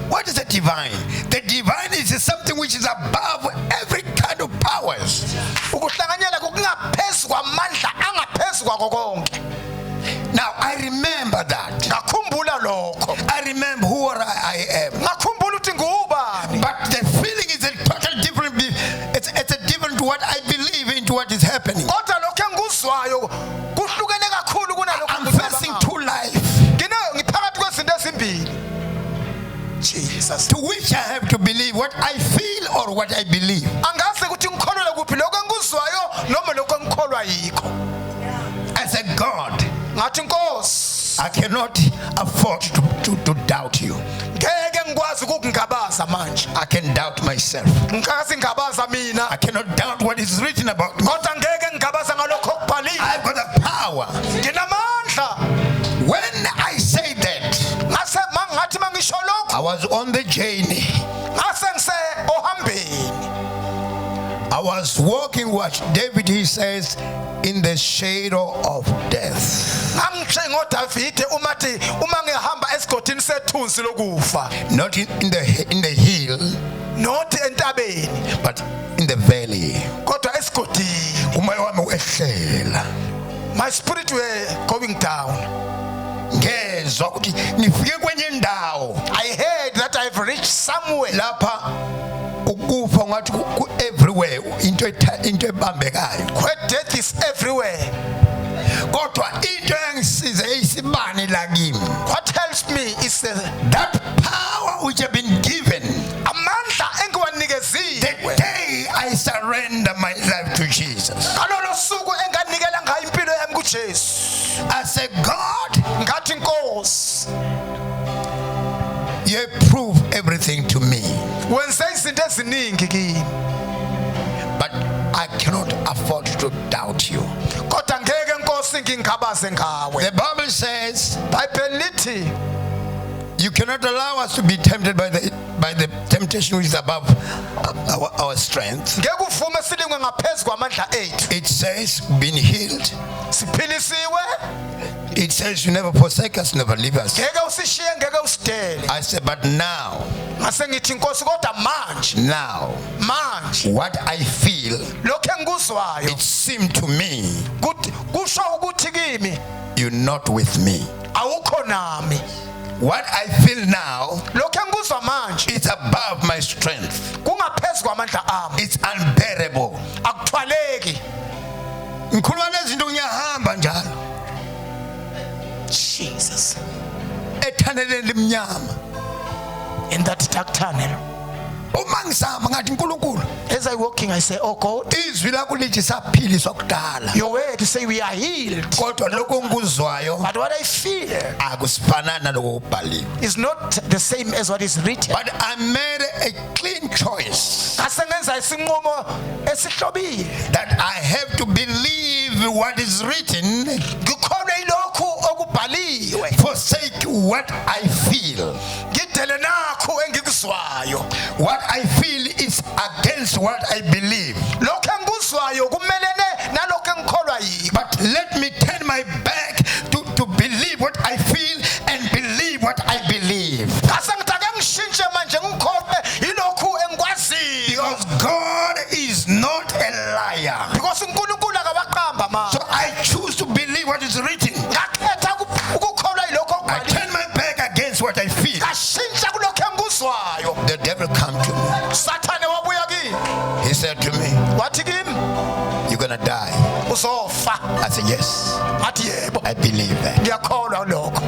Speaker 1: What is the divine? The divine is something which is above every kind of powers.
Speaker 2: Ukuhlanganyela kungaphezulu kwamandla angaphezulu kwako konke.
Speaker 1: Now I remember that.
Speaker 2: Ngakhumbula lokho.
Speaker 1: I remember who I am.
Speaker 2: Ngakhumbula ukuthi ngubani.
Speaker 1: But the feeling is a totally different. It's a different to what I believe into what is happening.
Speaker 2: Kodwa lokho engikuzwayo kuhlukene kakhulu kunalokho
Speaker 1: I'm facing two lives
Speaker 2: ngiphakathi kwezinto ezimbili. Jesus.
Speaker 1: to which I have to believe what I feel or what I believe.
Speaker 2: Angazi ukuthi engikuzwayo noma lokho engikholwa yikho.
Speaker 1: I said, God,
Speaker 2: Ngathi Nkosi,
Speaker 1: I cannot afford to doubt you.
Speaker 2: ngeke ngikwazi ukukungabaza manje.
Speaker 1: I can doubt myself.
Speaker 2: Ngikasi ngabaza mina.
Speaker 1: I cannot doubt what is written about me.
Speaker 2: Kodwa ngeke ngigabaza ngalokho okubhaliwe.
Speaker 1: I've got the power.
Speaker 2: Nginamandla.
Speaker 1: When I say that,
Speaker 2: Ngase mangathi mangisho lokho,
Speaker 1: I was on the journey.
Speaker 2: ngase ngise ohambeni.
Speaker 1: I was walking what David he says in the shadow of death.
Speaker 2: Angisho ngoDavide umathi uma ngihamba esigodini sethunzi lokufa,
Speaker 1: Not in the hill,
Speaker 2: not entabeni,
Speaker 1: but in the valley.
Speaker 2: kodwa esigodini.
Speaker 1: Umoya wami wehlela.
Speaker 2: My spirit were going down.
Speaker 1: Ngezwa ukuthi ngifike kwenye ndawo
Speaker 2: I heard that I've reached somewhere.
Speaker 1: lapha ukufa ngathi everywhere into ebambekayo.
Speaker 2: Where death is everywhere.
Speaker 1: Kodwa into engisize isibani lakimi.
Speaker 2: What helps me is
Speaker 1: That power which have been given
Speaker 2: amandla
Speaker 1: the
Speaker 2: engiwanikeziwe.
Speaker 1: day I surrender my life to Jesus.
Speaker 2: Ngalolo suku enganikela ngayo impilo yami kuJesu.
Speaker 1: I said, God,
Speaker 2: Ngathi Nkosi,
Speaker 1: you prove everything to me,
Speaker 2: wenze izinto eziningi kimi.
Speaker 1: but I cannot afford to doubt you.
Speaker 2: Kodwa ngeke Nkosi ngingabaze ngawe.
Speaker 1: The Bible says
Speaker 2: Bible lithi
Speaker 1: you cannot allow us to be tempted by the temptation which is above our strength.
Speaker 2: ngeke uvume silingwe ngaphezulu kwamandla ethu.
Speaker 1: It says been healed.
Speaker 2: Siphilisiwe,
Speaker 1: It says you never forsake us, never leave us.
Speaker 2: ngeke usishiye, ngeke usidele.
Speaker 1: I said, but now,
Speaker 2: Ngase ngithi Nkosi, kodwa manje
Speaker 1: what I feel,
Speaker 2: lokho engikuzwayo
Speaker 1: it seemed to me
Speaker 2: kusho ukuthi kimi
Speaker 1: you're not with me.
Speaker 2: awukho nami.
Speaker 1: What I feel now,
Speaker 2: Lokho engikuzwa manje
Speaker 1: it's above my strength.
Speaker 2: kungaphezulu kwamandla ami.
Speaker 1: It's unbearable.
Speaker 2: Akuthwaleki.
Speaker 1: Ngikhuluma lezinto ngiyahamba njalo
Speaker 2: Jesus.
Speaker 1: ethaneleni limnyama.
Speaker 2: In that dark tunnel,
Speaker 1: Uma ngisama ngathi uNkulunkulu,
Speaker 2: as I walking, I say, oh God,
Speaker 1: izwi lakho lithi saphiliswa kudala.
Speaker 2: your word to say we are healed.
Speaker 1: Kodwa lokho ngikuzwayo
Speaker 2: But what I feel
Speaker 1: akusifanana naloko kubhaliwe.
Speaker 2: is not the same as what is written.
Speaker 1: But I made a clean choice
Speaker 2: Ngase ngenza isinqumo esihlobile.
Speaker 1: that I have to believe what is written,
Speaker 2: Ngikholwe ilokhu okubhaliwe.
Speaker 1: forsake what I feel.
Speaker 2: Ngidele nakho engikuzwayo.
Speaker 1: What I feel is against what I believe.
Speaker 2: Lokho engikuzwayo kumelene nalokho engikholwa yikho.
Speaker 1: But let me turn my back to believe what I feel and believe what I believe.
Speaker 2: Ngase ngitake ngishintshe manje ngikholwe ilokhu engikwaziyo.
Speaker 1: Because God is not a liar.
Speaker 2: Because uNkulunkulu akabaqamba manje.
Speaker 1: So I choose to believe what is written.
Speaker 2: Ngakhetha ukukholwa ilokho
Speaker 1: I
Speaker 2: okubhaliwe.
Speaker 1: turn my back against what I feel.
Speaker 2: Ngashintsha kulokho engikuzwayo.
Speaker 1: The devil come to me.
Speaker 2: Sathane wabuya kimi.
Speaker 1: He said to me,
Speaker 2: Wathi kimi
Speaker 1: you're gonna die.
Speaker 2: uzofa.
Speaker 1: I said, yes,
Speaker 2: Ngathi yebo.
Speaker 1: I believe that.
Speaker 2: Ngiyakholwa lokho.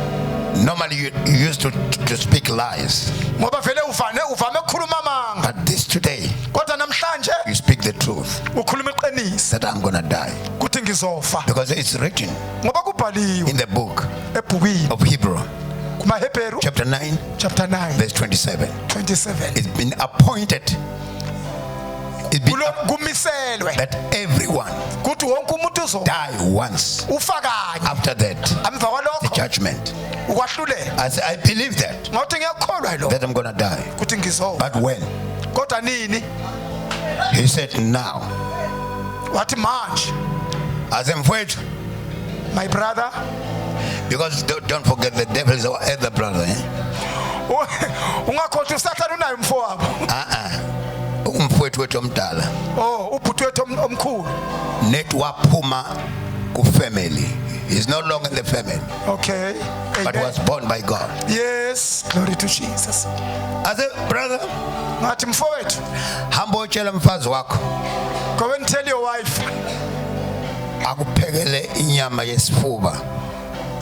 Speaker 1: Normally you used to speak lies.
Speaker 2: Ngoba vele uvame ukukhuluma amanga.
Speaker 1: But this today,
Speaker 2: Kodwa namhlanje
Speaker 1: you speak the truth
Speaker 2: ukhuluma iqiniso.
Speaker 1: that I'm gonna die.
Speaker 2: Kuthi ngizofa.
Speaker 1: Because it's written
Speaker 2: Ngoba kubhaliwe
Speaker 1: in the book
Speaker 2: ebhukwini
Speaker 1: of Hebrew,
Speaker 2: kumaHebheru
Speaker 1: chapter 9,
Speaker 2: chapter 9
Speaker 1: verse 27.
Speaker 2: 27.
Speaker 1: It's been appointed. It's been
Speaker 2: Kumiselwe
Speaker 1: that everyone
Speaker 2: kuthi wonke umuntu uzofa
Speaker 1: die once.
Speaker 2: ufa kanye.
Speaker 1: After that,
Speaker 2: Emva
Speaker 1: the
Speaker 2: kwalokho
Speaker 1: judgment.
Speaker 2: ukwahluleka.
Speaker 1: I said, I believe that
Speaker 2: Ngothi ngiyakholwa yilo.
Speaker 1: I'm gonna die.
Speaker 2: Kuthi ngizofa.
Speaker 1: But when?
Speaker 2: Kodwa nini?
Speaker 1: He said, now.
Speaker 2: Wathi manje.
Speaker 1: I said, mfowethu,
Speaker 2: My brother,
Speaker 1: because don't forget the devil is our elder brother.
Speaker 2: ungakhothi usathana unayo mfowabo.
Speaker 1: Umfowethu wethu omdala.
Speaker 2: Oh, ubhuti wethu omkhulu.
Speaker 1: Net waphuma ku family. He's no longer in the family,
Speaker 2: Okay.
Speaker 1: but
Speaker 2: Amen.
Speaker 1: was born by God.
Speaker 2: Yes, glory to Jesus.
Speaker 1: I said, brother,
Speaker 2: Ngathi mfowethu,
Speaker 1: hamba utshela mfazi wakho
Speaker 2: go and tell your wife
Speaker 1: akuphekele inyama yesifuba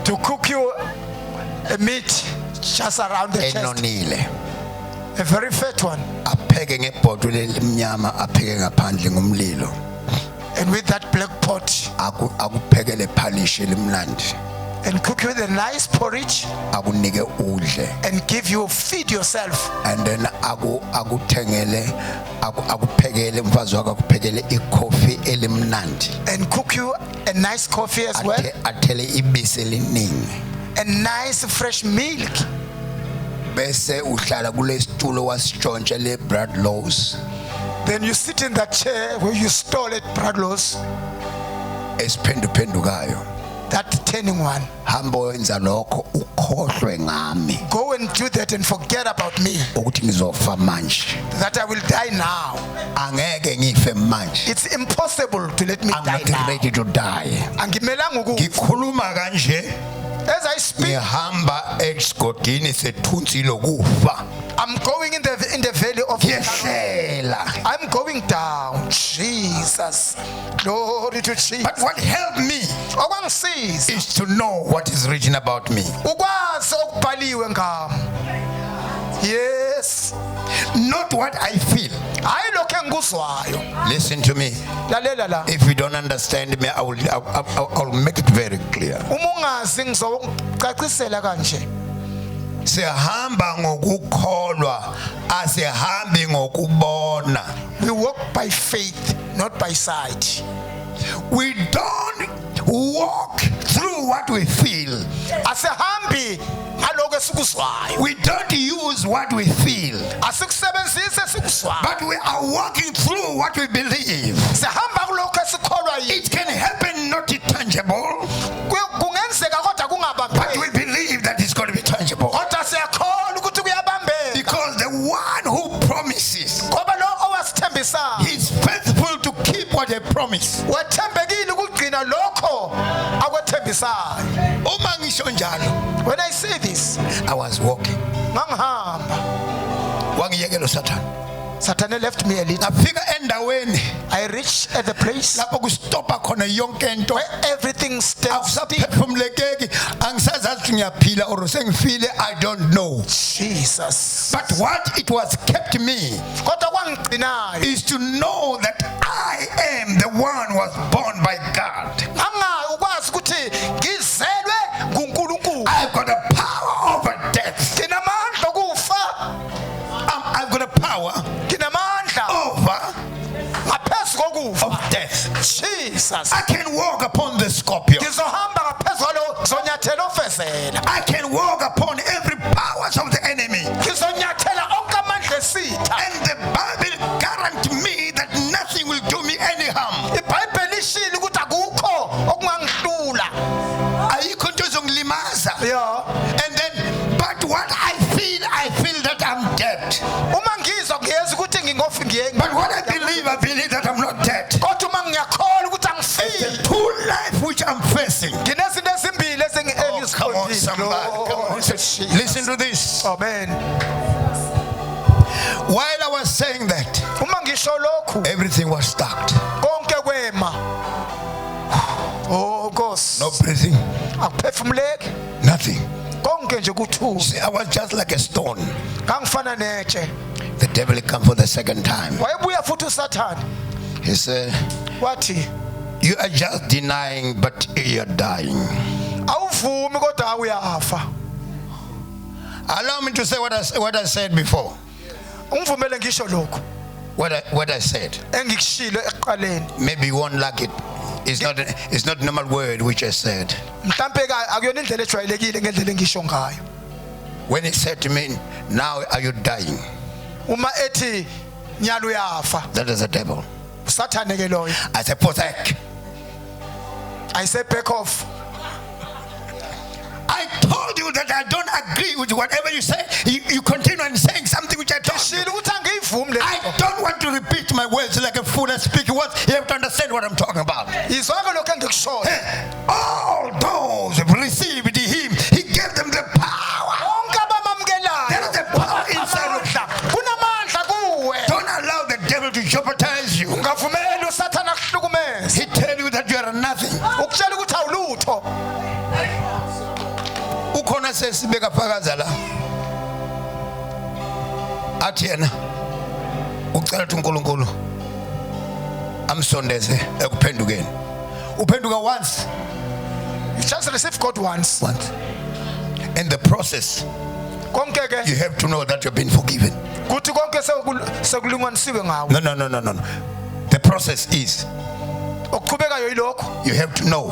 Speaker 2: to cook you a meat just around the chest.
Speaker 1: enonile.
Speaker 2: A very fat one.
Speaker 1: Apheke ngebhodwe lemnyama, apheke ngaphandle ngomlilo.
Speaker 2: And with that black pot,
Speaker 1: akuphekele phalish elimnandi,
Speaker 2: and cook you with a nice porridge,
Speaker 1: akunike udle,
Speaker 2: and give you, feed yourself.
Speaker 1: and then akuthengele akuphekele umfazi wakho akuphekele ikhofi elimnandi,
Speaker 2: And cook you a nice coffee as well,
Speaker 1: athele ibisi eliningi,
Speaker 2: a nice fresh milk.
Speaker 1: bese uhlala kule situlo wasitshontshe le bread loaves
Speaker 2: Then you sit in that chair where you stole it, Bradlos,
Speaker 1: esiphenduphendukayo.
Speaker 2: that turning one.
Speaker 1: Hamba wenza lokho ukhohlwe ngami
Speaker 2: Go and do that and forget about me,
Speaker 1: ukuthi ngizofa manje,
Speaker 2: that I will die now.
Speaker 1: angeke ngife manje,
Speaker 2: It's impossible to let me
Speaker 1: I'm
Speaker 2: die
Speaker 1: not
Speaker 2: now.
Speaker 1: ready to die.
Speaker 2: Angimelanga ukufa.
Speaker 1: Ngikhuluma kanje
Speaker 2: As I speak,
Speaker 1: ngihamba esigodini sethunzi lokufa,
Speaker 2: I'm going in the valley of the shadow.
Speaker 1: ngiyehlela.
Speaker 2: I'm going down. Jesus. Glory to Jesus.
Speaker 1: But what helped me
Speaker 2: Okwangisiza
Speaker 1: is to know what is written about me,
Speaker 2: ukwazi okubhaliwe ngami. Yes.
Speaker 1: not what I feel.
Speaker 2: Hayi lokho engikuzwayo.
Speaker 1: Listen to me.
Speaker 2: Lalela la.
Speaker 1: If you don't understand me, I'll make it very clear.
Speaker 2: Uma ungazi ngizokucacisela kanje.
Speaker 1: Sihamba ngokukholwa, asihambi ngokubona.
Speaker 2: We walk by faith, not by sight.
Speaker 1: We don't walk through what we feel.
Speaker 2: Asihambi ngaloko esikuzwayo.
Speaker 1: We don't use what we feel,
Speaker 2: Asikusebenzise esikuzwayo.
Speaker 1: but we are walking through what we believe.
Speaker 2: Sihamba kuloko esikholwa yini.
Speaker 1: It can happen not tangible,
Speaker 2: Kungenzeka kodwa
Speaker 1: but we
Speaker 2: kungabambeki.
Speaker 1: believe that it's going to be tangible.
Speaker 2: Kodwa siyakholwa ukuthi kuyabambeka.
Speaker 1: Because the one who promises,
Speaker 2: Ngoba lo owasithembisayo
Speaker 1: he's faithful to keep what he promised.
Speaker 2: wethembekile ukugcina lokho akwethembisayo.
Speaker 1: Uma ngisho njalo,
Speaker 2: When I say this,
Speaker 1: I was walking.
Speaker 2: ngangihamba.
Speaker 1: Wangiyekela uSathane.
Speaker 2: Satan left me a little.
Speaker 1: Ngafika endaweni
Speaker 2: I reached at the place
Speaker 1: lapho kustopa khona yonke into.
Speaker 2: where everything stands still.
Speaker 1: Akusaphefumulekeki, angisazazi ukuthi ngiyaphila or sengifile, I don't know.
Speaker 2: Jesus.
Speaker 1: But what it was kept me
Speaker 2: Kodwa kwangigcinayo.
Speaker 1: is to know that I am the one who was born by God.
Speaker 2: Nganga ukwazi ukuthi ngizelwe nguNkulunkulu.
Speaker 1: I've got a power over death.
Speaker 2: Nginamandla okufa.
Speaker 1: I've got a power
Speaker 2: Nginamandla
Speaker 1: over
Speaker 2: ngaphezu kokufa.
Speaker 1: of death.
Speaker 2: Jesus.
Speaker 1: I can walk upon the scorpion.
Speaker 2: Ngizohamba ngaphezu kwalo ngizonyathela ofezela.
Speaker 1: I can walk upon every powers of the enemy.
Speaker 2: Ngizonyathela onke amandla esitha.
Speaker 1: And the Bible guarantees me that nothing will do me any harm.
Speaker 2: iBhayibheli lishilo ukuthi akukho okungangihlula.
Speaker 1: Ayikho into ezongilimaza.
Speaker 2: Yeah.
Speaker 1: And then, but what I feel that I'm dead.
Speaker 2: Uma ngizwa ngiyeza ukuthi ngingofi
Speaker 1: But what I believe that I'm not dead.
Speaker 2: kodwa uma ngiyakholwa ukuthi
Speaker 1: The
Speaker 2: angifile.
Speaker 1: two life which I'm facing.
Speaker 2: Nginezinto ezimbili
Speaker 1: Oh, come on, somebody. Come on. Listen to this.
Speaker 2: Amen.
Speaker 1: While I was saying that,
Speaker 2: Uma ngisho lokhu
Speaker 1: everything was stopped.
Speaker 2: konke kwema. Oh Nkosi.
Speaker 1: No breathing,
Speaker 2: Akuphefumuleki.
Speaker 1: nothing.
Speaker 2: Konke nje kuthuka.
Speaker 1: See, I was just like a stone.
Speaker 2: Ngangifana netshe.
Speaker 1: The devil come for the second time.
Speaker 2: Wayebuya futhi uSathane.
Speaker 1: He said,
Speaker 2: Wathi
Speaker 1: you are just denying, but you're dying.
Speaker 2: awuvumi kodwa uyafa.
Speaker 1: Allow me to say what I said before.
Speaker 2: Ungivumele ngisho lokhu
Speaker 1: What I said.
Speaker 2: engikushilo ekuqaleni.
Speaker 1: Maybe you won't like it. It's not a normal word which I said.
Speaker 2: Mhlambe akuyona indlela ejwayelekile ngendlela engisho ngayo.
Speaker 1: When he said to me, now are you dying?
Speaker 2: Uma ethi nyalo uyafa.
Speaker 1: That is the devil.
Speaker 2: Usathane ke loyo.
Speaker 1: I said, Pothek.
Speaker 2: I say back off.
Speaker 1: I told you that I don't agree with whatever you say. You continue on saying something which I told you.
Speaker 2: Shilo ukuthi angiyivumi
Speaker 1: I
Speaker 2: lento.
Speaker 1: don't want to repeat my words like a fool and speak words. You have to understand what I'm talking about.
Speaker 2: Izwake lokho engikushoyo.
Speaker 1: All those who received him, he gave them the power.
Speaker 2: Bonke abamamukelayo.
Speaker 1: There is a power inside of you.
Speaker 2: Kunamandla kuwe.
Speaker 1: Don't allow the devil to jeopardize you.
Speaker 2: Ungavumeli uSathane akuhlukumeze.
Speaker 1: He tell you that you are nothing.
Speaker 2: Ukutshela ukuthi awulutho.
Speaker 1: Ukhona sesibeka phakaza la. Athi yena ucela uNkulunkulu amsondeze ekuphendukeni. Uphenduka once.
Speaker 2: You just receive God once.
Speaker 1: In the process, you have to know that you've been forgiven. No. The process is you have to know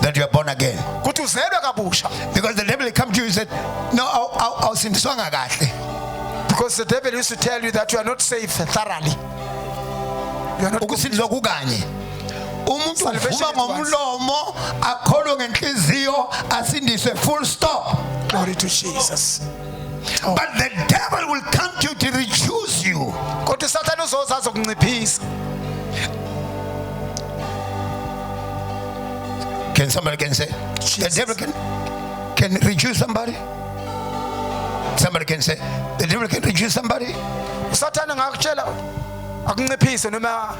Speaker 1: that you are born again. Because the devil come to you and said, no, I'll sing song.
Speaker 2: Because the devil used to tell you that you are not safe thoroughly. You are not
Speaker 1: umuntu uvuma ngomlomo akholwe ngenhliziyo asindiswe, full stop.
Speaker 2: Glory to Jesus.
Speaker 1: But the devil will come to you to reduce you.
Speaker 2: Kodwa Satan uzoza azokunciphisa.
Speaker 1: Can somebody can say the devil can reduce somebody? Somebody can say the devil can reduce somebody?
Speaker 2: Satan angakutshela akunciphise noma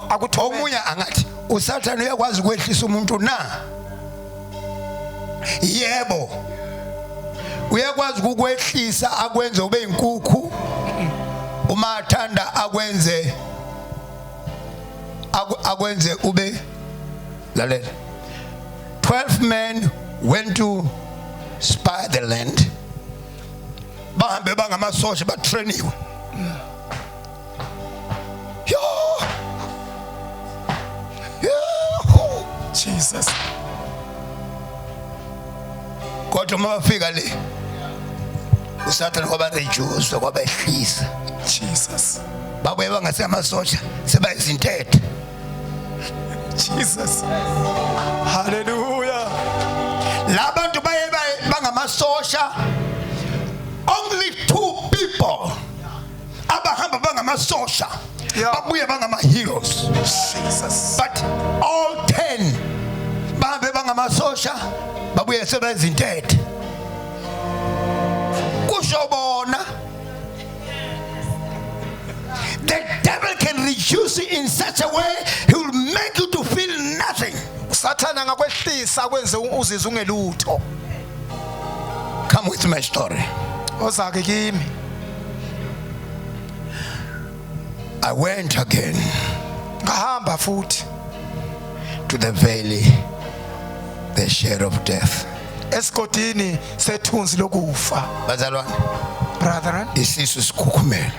Speaker 2: akuthome.
Speaker 1: Omunye angathi uSathane uyakwazi ukwehlisa umuntu na? Yebo. Uyakwazi ukukwehlisa akwenze ube inkukhu. Uma athanda akwenze ube lalela. 12 men went to spy the land. Bahambe bangamasosha batrainiwe.
Speaker 2: Jesus.
Speaker 1: Kodwa mabafika le uSathane kwaba reduce kwabehlisa.
Speaker 2: Jesus.
Speaker 1: Babuye bangasemasosha sebayizintethe.
Speaker 2: Jesus. Hallelujah.
Speaker 1: Labantu baye bangamasosha. Only 2 people abahamba bangamasosha babuye bangama-heroes.
Speaker 2: Jesus.
Speaker 1: But all 10 bahambe bangamasosha babuye sebezintethe. Kusho bona the devil can reduce you in such a way he will make you to feel nothing.
Speaker 2: Satan angakwehlisa kwenze uzizwe ungelutho.
Speaker 1: Come with my story.
Speaker 2: Ozake kimi.
Speaker 1: I went again
Speaker 2: Ngahamba futhi
Speaker 1: to the valley, the shadow of death.
Speaker 2: esigodini sethunzi lokufa.
Speaker 1: Bazalwane,
Speaker 2: Brethren,
Speaker 1: isisu sikhukhumele.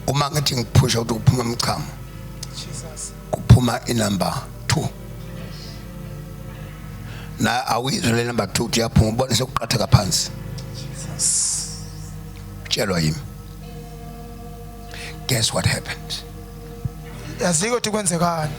Speaker 1: Uma ngithi ngiphusha ukuthi kuphuma umchamo,
Speaker 2: Jesus.
Speaker 1: kuphuma inumber 2. Na awizwe le number 2 uyaphuma ubone sekuqhatheka phansi.
Speaker 2: Jesus.
Speaker 1: Tshelwa yimi. Guess what happened?
Speaker 2: Yazike ukuthi kwenzekani.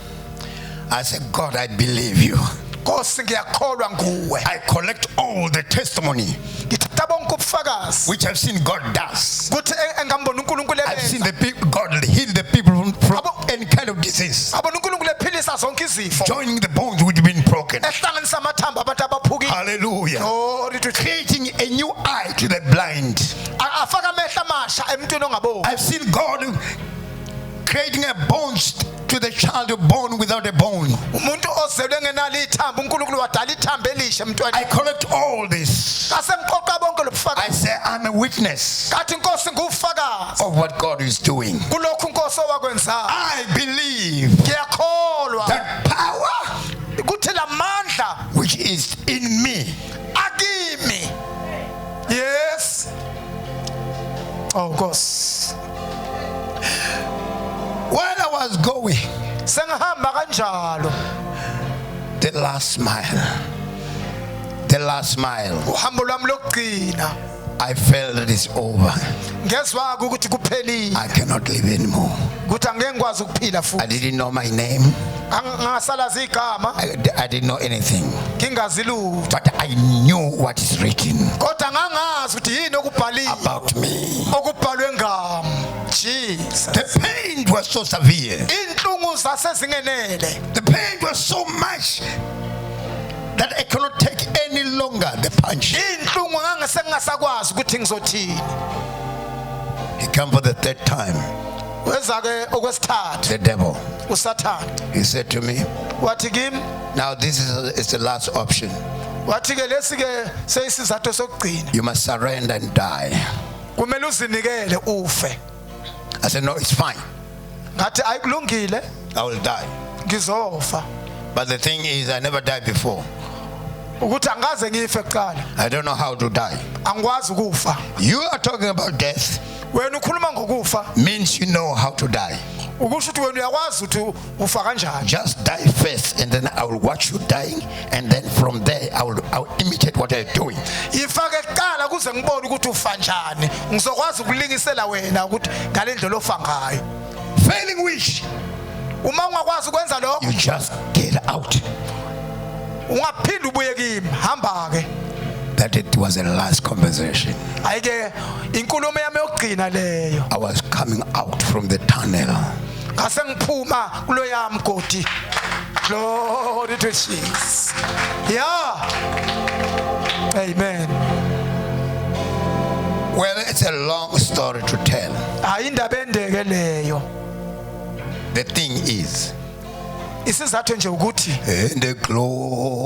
Speaker 1: I said, God, I believe you.
Speaker 2: Nkosi ngiyakholwa nguwe.
Speaker 1: I collect all the testimony
Speaker 2: Ngithatha bonke ubufakazi
Speaker 1: which I've seen God does.
Speaker 2: ukuthi engambona uNkulunkulu
Speaker 1: I've seen
Speaker 2: ebenza.
Speaker 1: the people, God heal the people from any kind of disease,
Speaker 2: Abona uNkulunkulu ephilisa zonke izifo.
Speaker 1: joining the bones which have been broken.
Speaker 2: Ehlanganisa amathambo abantu abaphukile.
Speaker 1: Hallelujah.
Speaker 2: Glory to
Speaker 1: Creating a new eye to the blind.
Speaker 2: afaka amehla amasha emntwini ongaboni.
Speaker 1: I've seen God creating a bones to the child born without a bone.
Speaker 2: Umuntu ozelwe ngenalo ithambo uNkulunkulu wadala ithambo elisha emntwini.
Speaker 1: I collect all this.
Speaker 2: Asengiqoqa bonke
Speaker 1: I
Speaker 2: lobufakazi.
Speaker 1: say I'm a witness
Speaker 2: Kathi inkosi ngufakazi
Speaker 1: of what God is doing.
Speaker 2: kulokhu inkosi owakwenzayo.
Speaker 1: I believe
Speaker 2: Ngiyakholwa
Speaker 1: that power
Speaker 2: ukuthi lamandla
Speaker 1: which is in me
Speaker 2: akimi. Yes. Oh Nkosi.
Speaker 1: while I was going,
Speaker 2: Sengihamba kanjalo.
Speaker 1: the last mile,
Speaker 2: Uhambo lwami lokugcina.
Speaker 1: I felt that it's over.
Speaker 2: Ngezwa ukuthi kuphelile.
Speaker 1: I cannot live anymore.
Speaker 2: Ukuthi angeke ngikwazi ukuphila
Speaker 1: I
Speaker 2: futhi.
Speaker 1: didn't know my name.
Speaker 2: Angasalazi igama.
Speaker 1: I didn't know anything.
Speaker 2: Ngingazi lutho.
Speaker 1: But I knew what is written
Speaker 2: Kodwa ngangazi ukuthi yini okubhaliwe.
Speaker 1: about me.
Speaker 2: Okubhalwe ngami. Jesus.
Speaker 1: The pain was so severe.
Speaker 2: Inhlungu zasezingenele.
Speaker 1: The pain was so much that I cannot take any longer the punch.
Speaker 2: Inhlungu ngangasengasakwazi ukuthi ngizothini.
Speaker 1: He came for the 3rd time.
Speaker 2: Weza ke okwesithathu
Speaker 1: The devil.
Speaker 2: uSathane.
Speaker 1: He said to me,
Speaker 2: Wathi kimi,
Speaker 1: now this is the last option.
Speaker 2: wathi ke lesi ke seyisizathu sokugcina.
Speaker 1: You must surrender and die.
Speaker 2: Kumele uzinikele ufe.
Speaker 1: I said, no, it's fine.
Speaker 2: ngathi ayikulungile
Speaker 1: I will die.
Speaker 2: ngizofa
Speaker 1: But the thing is, I never died before.
Speaker 2: ukuthi angaze ngife kuqala
Speaker 1: I don't know how to die.
Speaker 2: angikwazi ukufa
Speaker 1: You are talking about death,
Speaker 2: wena ukhuluma ngokufa
Speaker 1: means you know how to die.
Speaker 2: ukusho ukuthi wena uyakwazi ukuthi ufa kanjani
Speaker 1: Just die first, and then I will watch you dying, and then from there I will imitate what you're doing.
Speaker 2: ifake kuqala kuze ngibone ukuthi ufa njani ngizokwazi ukulingisela wena ukuthi ngalendlela ofa ngayo
Speaker 1: Failing which,
Speaker 2: uma ungakwazi ukwenza lokho
Speaker 1: you just get out.
Speaker 2: ungaphindi ubuye kimi hamba ke
Speaker 1: That it was a last conversation.
Speaker 2: ayike inkulumo yami yokugcina leyo
Speaker 1: I was coming out from the tunnel.
Speaker 2: ngase ngiphuma kulo yami godi glory to Jesus yeah amen
Speaker 1: Well, it's a long story to tell.
Speaker 2: ayindaba endeke leyo
Speaker 1: The thing is,
Speaker 2: isizathu nje ukuthi
Speaker 1: and the glory,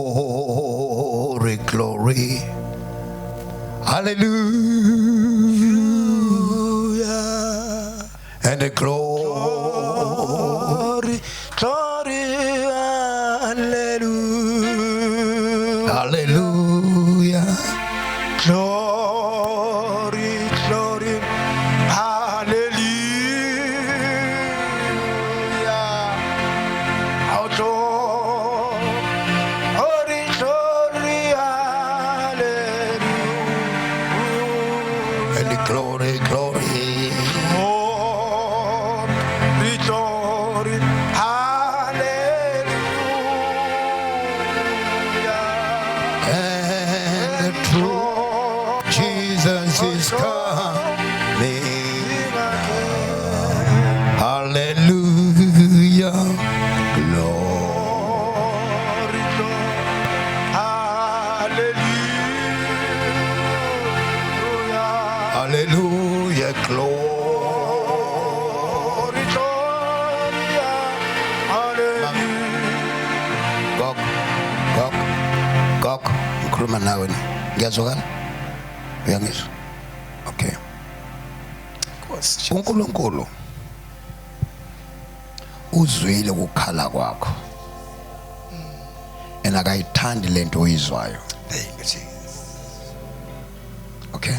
Speaker 1: glory, hallelujah, and the glory,
Speaker 2: glory hallelujah
Speaker 1: hallelujah,
Speaker 2: glory glory hallelujah our glory glory hallelujah
Speaker 1: and the glory, glory,
Speaker 2: glory glory hallelujah
Speaker 1: and the true Jesus is coming. Hallelujah, glory. Hallelujah, glory. Gok, ngikhuluma nawe ni. Ngiyazwakala? Uyangizwa? Okay. uNkulunkulu uzwile ukukhala kwakho. And akayithandi lento oyizwayo. Okay.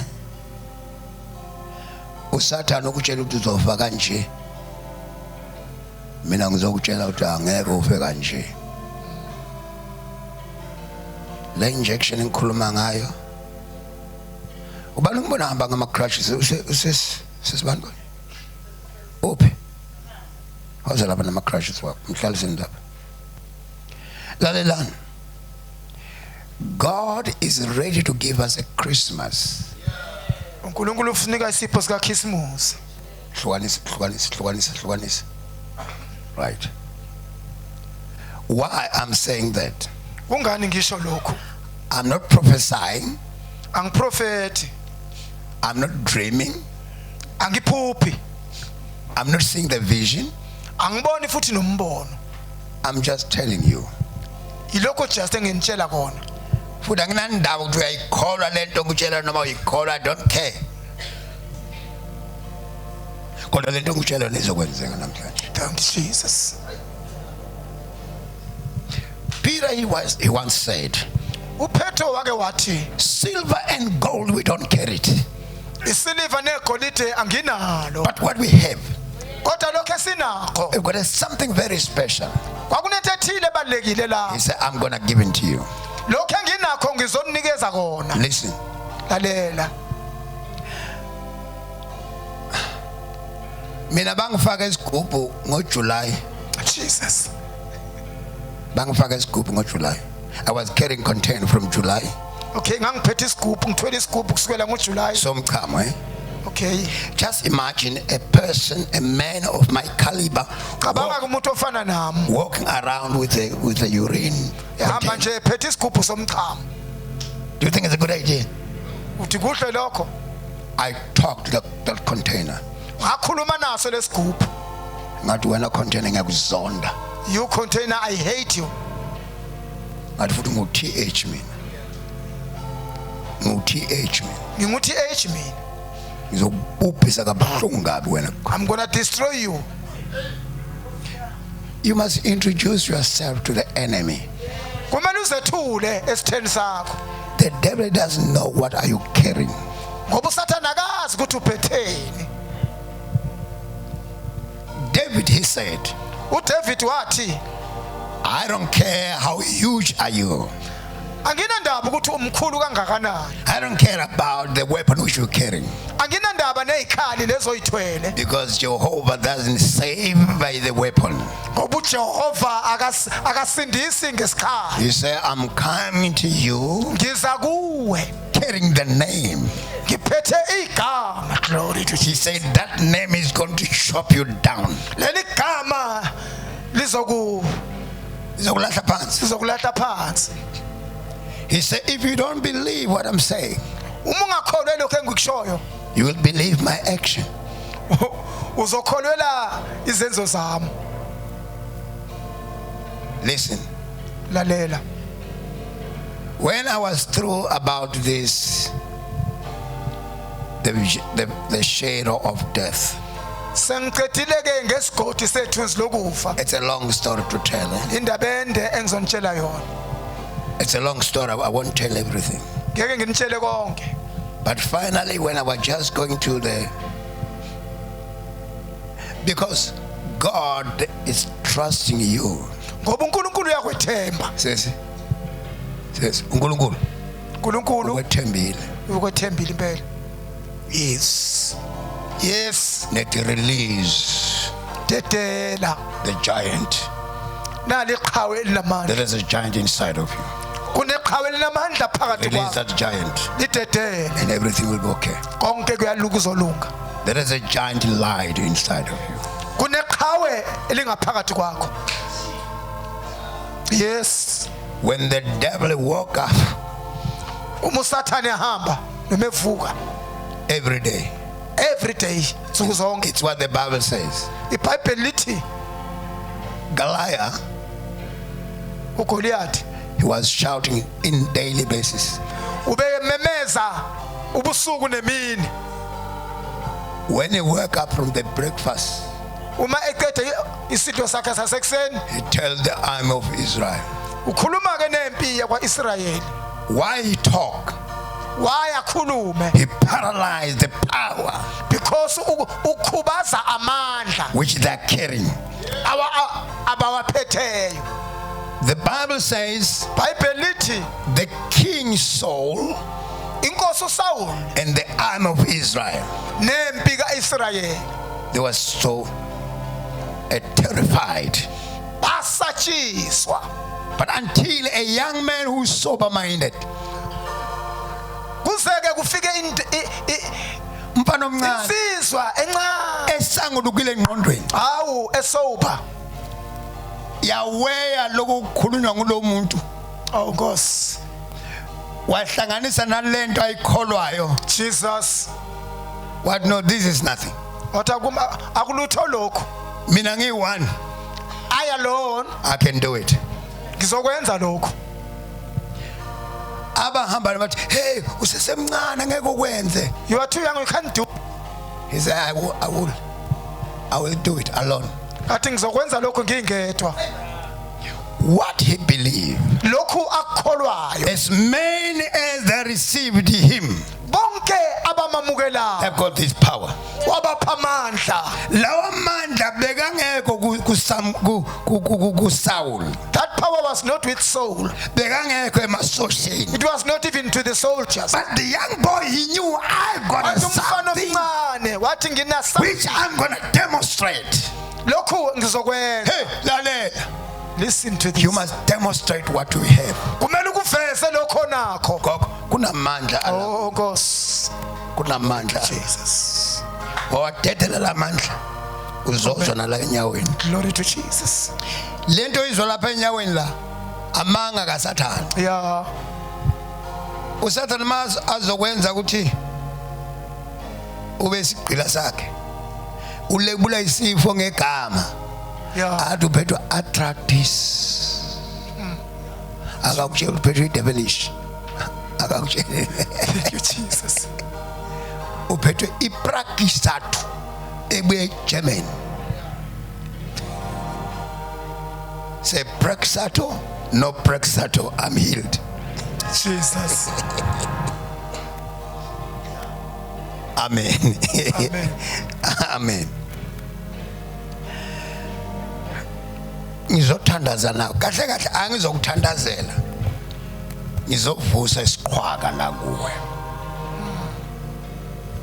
Speaker 1: uSathane ukutshela ukuthi uzofa kanje, mina ngizokutshela ukuthi angeke ufe kanje. Le injection engikhuluma ngayo, ubani ngibona hamba ngama crutches sesibantu uphi waze lapha nama crutches wakho mhlalise lapha. Lalelani, God is ready to give us a Christmas.
Speaker 2: uNkulunkulu ufunika isipho sika Christmas.
Speaker 1: Hlukanisa. Right. Why I'm saying that?
Speaker 2: Kungani ngisho lokho?
Speaker 1: I'm not prophesying.
Speaker 2: Angiprofeti.
Speaker 1: I'm not dreaming.
Speaker 2: Angiphuphi.
Speaker 1: I'm not seeing the vision.
Speaker 2: Angiboni futhi nombono.
Speaker 1: I'm just telling you.
Speaker 2: Ilokho just enginitshela kona.
Speaker 1: Futhi anginandaba ukuthi uyayikholwa lento ngitshela noma uyikholwa, I don't care. Kodwa lento ngitshela nizokwenzeka namhlanje.
Speaker 2: Thank you Jesus.
Speaker 1: Peter he once said,
Speaker 2: uPetro wake wathi,
Speaker 1: silver and gold we don't carry it,
Speaker 2: isiliva negolide anginalo.
Speaker 1: but what we have,
Speaker 2: Kodwa lokho esinakho
Speaker 1: we've got something very special.
Speaker 2: kwakunento ethile ebalekile la.
Speaker 1: He said, I'm gonna give it to you.
Speaker 2: Lokho enginakho ngizonikeza kona.
Speaker 1: Listen.
Speaker 2: Lalela.
Speaker 1: Mina bangifaka isigubhu ngoJuly.
Speaker 2: Jesus.
Speaker 1: Bangifaka isigubhu ngoJuly. I was carrying container from July.
Speaker 2: Okay, ngangiphethe isigubhu, ngithwele isigubhu kusukela ngoJuly.
Speaker 1: Somchamo, eh?
Speaker 2: Okay.
Speaker 1: Just imagine a person, a man of my caliber,
Speaker 2: Cabanga kumuntu ofana nami.
Speaker 1: walking around with a urine.
Speaker 2: Ehamba nje ephethe isigubhu somchamo.
Speaker 1: Do you think it's a good idea?
Speaker 2: Uthi kuhle lokho?
Speaker 1: I talked to that container.
Speaker 2: Ngakhuluma naso lesigubhu.
Speaker 1: Ngathi wena container ngiyakuzonda.
Speaker 2: You container, I hate you.
Speaker 1: Ngathi futhi ngu-TH mina. Ngu-TH mina.
Speaker 2: Ngingu-TH mina.
Speaker 1: Ngizokubhubhisa kabuhlungu kabi wena.
Speaker 2: I'm gonna destroy you.
Speaker 1: You must introduce yourself to the enemy.
Speaker 2: kumele uzethule esitheni sakho
Speaker 1: The devil doesn't know what are you carrying.
Speaker 2: ngoba usathana akazi ukuthi uphetheni.
Speaker 1: David, he said,
Speaker 2: uDavid wathi
Speaker 1: I don't care how huge are you.
Speaker 2: anginandaba ukuthi umkhulu kangakanani,
Speaker 1: I don't care about the weapon which you're carrying.
Speaker 2: anginandaba nezikhali lezoyithwele
Speaker 1: Because Jehovah doesn't save by the weapon.
Speaker 2: ngoba uJehova akasindisi ngesikhali.
Speaker 1: You say, I'm coming to you
Speaker 2: Ngiza kuwe
Speaker 1: carrying the name.
Speaker 2: ngiphethe igama. Glory to
Speaker 1: He
Speaker 2: Jesus.
Speaker 1: said that name is going to chop you down.
Speaker 2: Leli gama
Speaker 1: Izokulahla phansi.
Speaker 2: lizokulahla phansi.
Speaker 1: He said, if you don't believe what I'm saying,
Speaker 2: Uma ungakholwa lokho engikushoyo
Speaker 1: you will believe my action.
Speaker 2: uzokholwela izenzo zami.
Speaker 1: Listen,
Speaker 2: Lalela.
Speaker 1: when I was through about this, the shadow of death,
Speaker 2: Sengicedile ke ngesigodi sethunzi lokufa.
Speaker 1: it's a long story to tell.
Speaker 2: Indaba ende engizonitshela yona.
Speaker 1: It's a long story. I won't tell everything.
Speaker 2: Ngeke nginitshele konke.
Speaker 1: But finally, when I was just going to because God is trusting you.
Speaker 2: Ngoba uNkulunkulu uyakwethemba.
Speaker 1: Says, uNkulunkulu
Speaker 2: uNkulunkulu
Speaker 1: ukwethembile.
Speaker 2: ukwethembile impela.
Speaker 1: Yes.
Speaker 2: Yes.
Speaker 1: Let release
Speaker 2: Dedela.
Speaker 1: the giant.
Speaker 2: Nali iqhawe elinamandla.
Speaker 1: There is a giant inside of you.
Speaker 2: Kuneqhawe elinamandla phakathi
Speaker 1: Release
Speaker 2: kwakho.
Speaker 1: that giant,
Speaker 2: Lidedele.
Speaker 1: and everything will be okay.
Speaker 2: Konke kuyaluka uzolunga.
Speaker 1: There is a giant light inside of you.
Speaker 2: Kuneqhawe elingaphakathi kwakho. Yes.
Speaker 1: When the devil woke up
Speaker 2: Uma usathane ehamba noma evuka
Speaker 1: every day,
Speaker 2: every day nsuku zonke.
Speaker 1: it's what the Bible says.
Speaker 2: iBhayibheli lithi
Speaker 1: Goliath,
Speaker 2: uGoliath
Speaker 1: he was shouting in daily basis.
Speaker 2: ubememeza ubusuku nemini.
Speaker 1: When he woke up from the breakfast,
Speaker 2: Uma eqeda isidlo sakhe sasekuseni
Speaker 1: he tells the army of Israel,
Speaker 2: ukhuluma ke nempi yakwaIsrayeli.
Speaker 1: why he talk?
Speaker 2: Wayakhulume
Speaker 1: He paralyzed the power
Speaker 2: because ukhubaza amandla
Speaker 1: which they're carrying.
Speaker 2: abawaphetheyo.
Speaker 1: The Bible says
Speaker 2: iBhayibheli lithi
Speaker 1: the king Saul
Speaker 2: inkosi uSawuli
Speaker 1: and the army of Israel,
Speaker 2: nempi kaIsrayeli
Speaker 1: they were so terrified.
Speaker 2: basatshiswa.
Speaker 1: But until a young man who's sober-minded,
Speaker 2: Kuzeke kufike
Speaker 1: umfana omncane
Speaker 2: insizwa encane
Speaker 1: esangulukile engqondweni,
Speaker 2: hawu esoba.
Speaker 1: yaweya lokhu kukhulunywa ngulo muntu,
Speaker 2: Oh Nkosi
Speaker 1: wahlanganisa nalento ayikholwayo,
Speaker 2: Jesus.
Speaker 1: what? No, this is nothing.
Speaker 2: Wathi akulutho lokho.
Speaker 1: Mina ngiyi-one,
Speaker 2: I alone
Speaker 1: I can do it.
Speaker 2: ngizokwenza lokho.
Speaker 1: Abahamba bathi, hey, usesemncane angeke ukwenze.
Speaker 2: You are too young, you can't do.
Speaker 1: He said, I will do it alone.
Speaker 2: Athi ngizokwenza lokho ngingedwa.
Speaker 1: What he believed,
Speaker 2: Lokhu akholwayo.
Speaker 1: as many as they received him,
Speaker 2: Bonke abamamukelayo
Speaker 1: have got this power.
Speaker 2: wabapha amandla.
Speaker 1: Lawa mandla bekangekho kuSaul,
Speaker 2: That power was not with Saul.
Speaker 1: bekangekho emasosheni.
Speaker 2: It was not even to the soldiers.
Speaker 1: But the young boy, he knew I've got
Speaker 2: Wathi umfana
Speaker 1: something
Speaker 2: omncane wathi
Speaker 1: which I'm going to demonstrate.
Speaker 2: lokhu ngizokwenza.
Speaker 1: Hey, lalela.
Speaker 2: Listen to this.
Speaker 1: You must demonstrate what we have.
Speaker 2: Kumele ukuveze lokho nakho.
Speaker 1: Gogo, kunamandla ala,
Speaker 2: Oh Nkosi
Speaker 1: kunamandla.
Speaker 2: Jesus.
Speaker 1: Wawathethela lamandla uzozwa nala enyaweni.
Speaker 2: Glory to Jesus.
Speaker 1: Lento izwa lapha enyaweni la amanga kaSathane.
Speaker 2: Yeah.
Speaker 1: uSathane mas azokwenza ukuthi ube isigqila sakhe, ulebula isifo ngegama,
Speaker 2: Yeah.
Speaker 1: athi uphethwe arthritis, akakutshela uphethwe devilish, akakutshela
Speaker 2: Thank you Jesus.
Speaker 1: uphethwe ipragisathu ebuye German, Say Prexato, no Prexato, I'm healed.
Speaker 2: Jesus.
Speaker 1: Amen.
Speaker 2: Amen.
Speaker 1: Amen. Ngizothandaza nawe. Kahle kahle angizokuthandazela. Ngizovusa isiqhwaga la kuwe.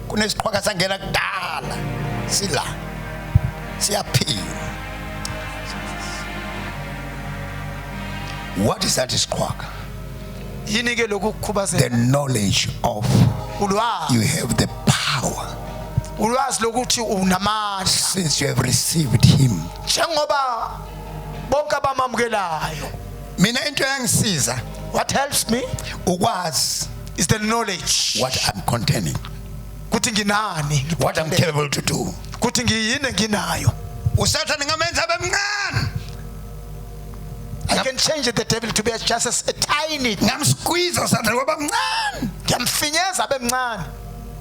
Speaker 1: Kunesiqhwaga sangena kudala. Sila. Siyaphila. What is that isiqhwaga?
Speaker 2: Yini ke lokhu
Speaker 1: The
Speaker 2: kukhubazeka?
Speaker 1: knowledge of
Speaker 2: Ulwazi.
Speaker 1: you have the power
Speaker 2: Ulwazi lokuthi unamandla.
Speaker 1: since you have received him.
Speaker 2: Njengoba bonke abamamukelayo.
Speaker 1: Mina into yangisiza
Speaker 2: What helps me
Speaker 1: ukwazi
Speaker 2: is the knowledge.
Speaker 1: what I'm containing,
Speaker 2: Kuthi nginani?
Speaker 1: what I'm capable to do.
Speaker 2: Kuthi ngiyini nginayo.
Speaker 1: Usathane ngamenza abemncane.
Speaker 2: I can change the devil to be just as a tiny.
Speaker 1: Ngamsqueeze usathane kwaba mncane.
Speaker 2: Ngiyamfinyeza abemncane.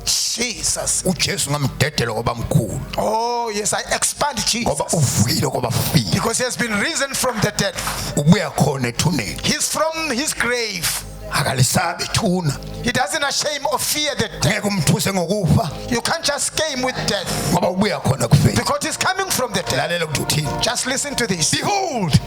Speaker 2: Jesus.
Speaker 1: uJesu ngamdedela kwaba mkhulu
Speaker 2: Oh yes, I expand
Speaker 1: ngoba
Speaker 2: Jesus
Speaker 1: uvuyile kwaba file.
Speaker 2: because he has been risen from the dead.
Speaker 1: Ubuya khona ethuneni.
Speaker 2: He's from his grave.
Speaker 1: Akalisabi ithuna.
Speaker 2: He doesn't ashamed or fear the death.
Speaker 1: Ngeke umthuse ngokufa
Speaker 2: You can't just scare him with death
Speaker 1: ngoba ubuya khona kufeni.
Speaker 2: because he's coming from the dead.
Speaker 1: Lalela ukuthi uthini.
Speaker 2: Just listen to this.
Speaker 1: Behold,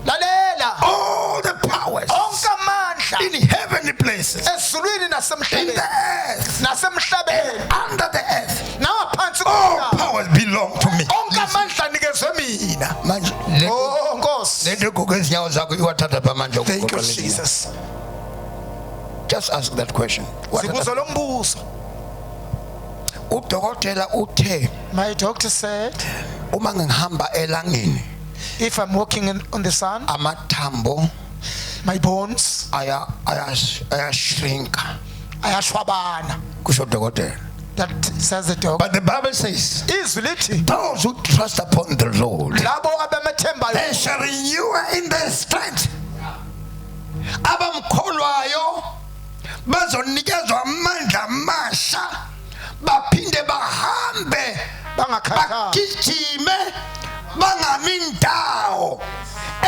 Speaker 2: Lalela.
Speaker 1: all the powers
Speaker 2: Onke amandla
Speaker 1: in heavenly places,
Speaker 2: ezulwini
Speaker 1: in the
Speaker 2: nasemhlabeni
Speaker 1: earth,
Speaker 2: nasemhlabeni
Speaker 1: under the earth,
Speaker 2: naphansi
Speaker 1: all
Speaker 2: komhlaba.
Speaker 1: powers belong to me.
Speaker 2: Onke amandla nikezwe mina.
Speaker 1: Manje
Speaker 2: Oh Nkosi.
Speaker 1: lento gogo ezinyawo zakho iwathatha phamandla
Speaker 2: Thank you
Speaker 1: okugoqela izinyawo.
Speaker 2: Jesus.
Speaker 1: Just ask that question.
Speaker 2: Sibuzo lo mbuzo.
Speaker 1: Udokotela uthe
Speaker 2: My doctor said
Speaker 1: uma ngihamba elangeni
Speaker 2: if I'm walking on the sun,
Speaker 1: amathambo
Speaker 2: my bones
Speaker 1: ayashrinka.
Speaker 2: ayashwabana.
Speaker 1: Kusho udokotela.
Speaker 2: That says the doctor.
Speaker 1: But the Bible says
Speaker 2: Izwi lithi
Speaker 1: those who trust upon the Lord,
Speaker 2: labo abamethembayo
Speaker 1: they shall renew in their strength. Abamkholwayo bazonikezwa amandla amasha baphinde bahambe
Speaker 2: bangakhathali.
Speaker 1: bagijime bangami indawo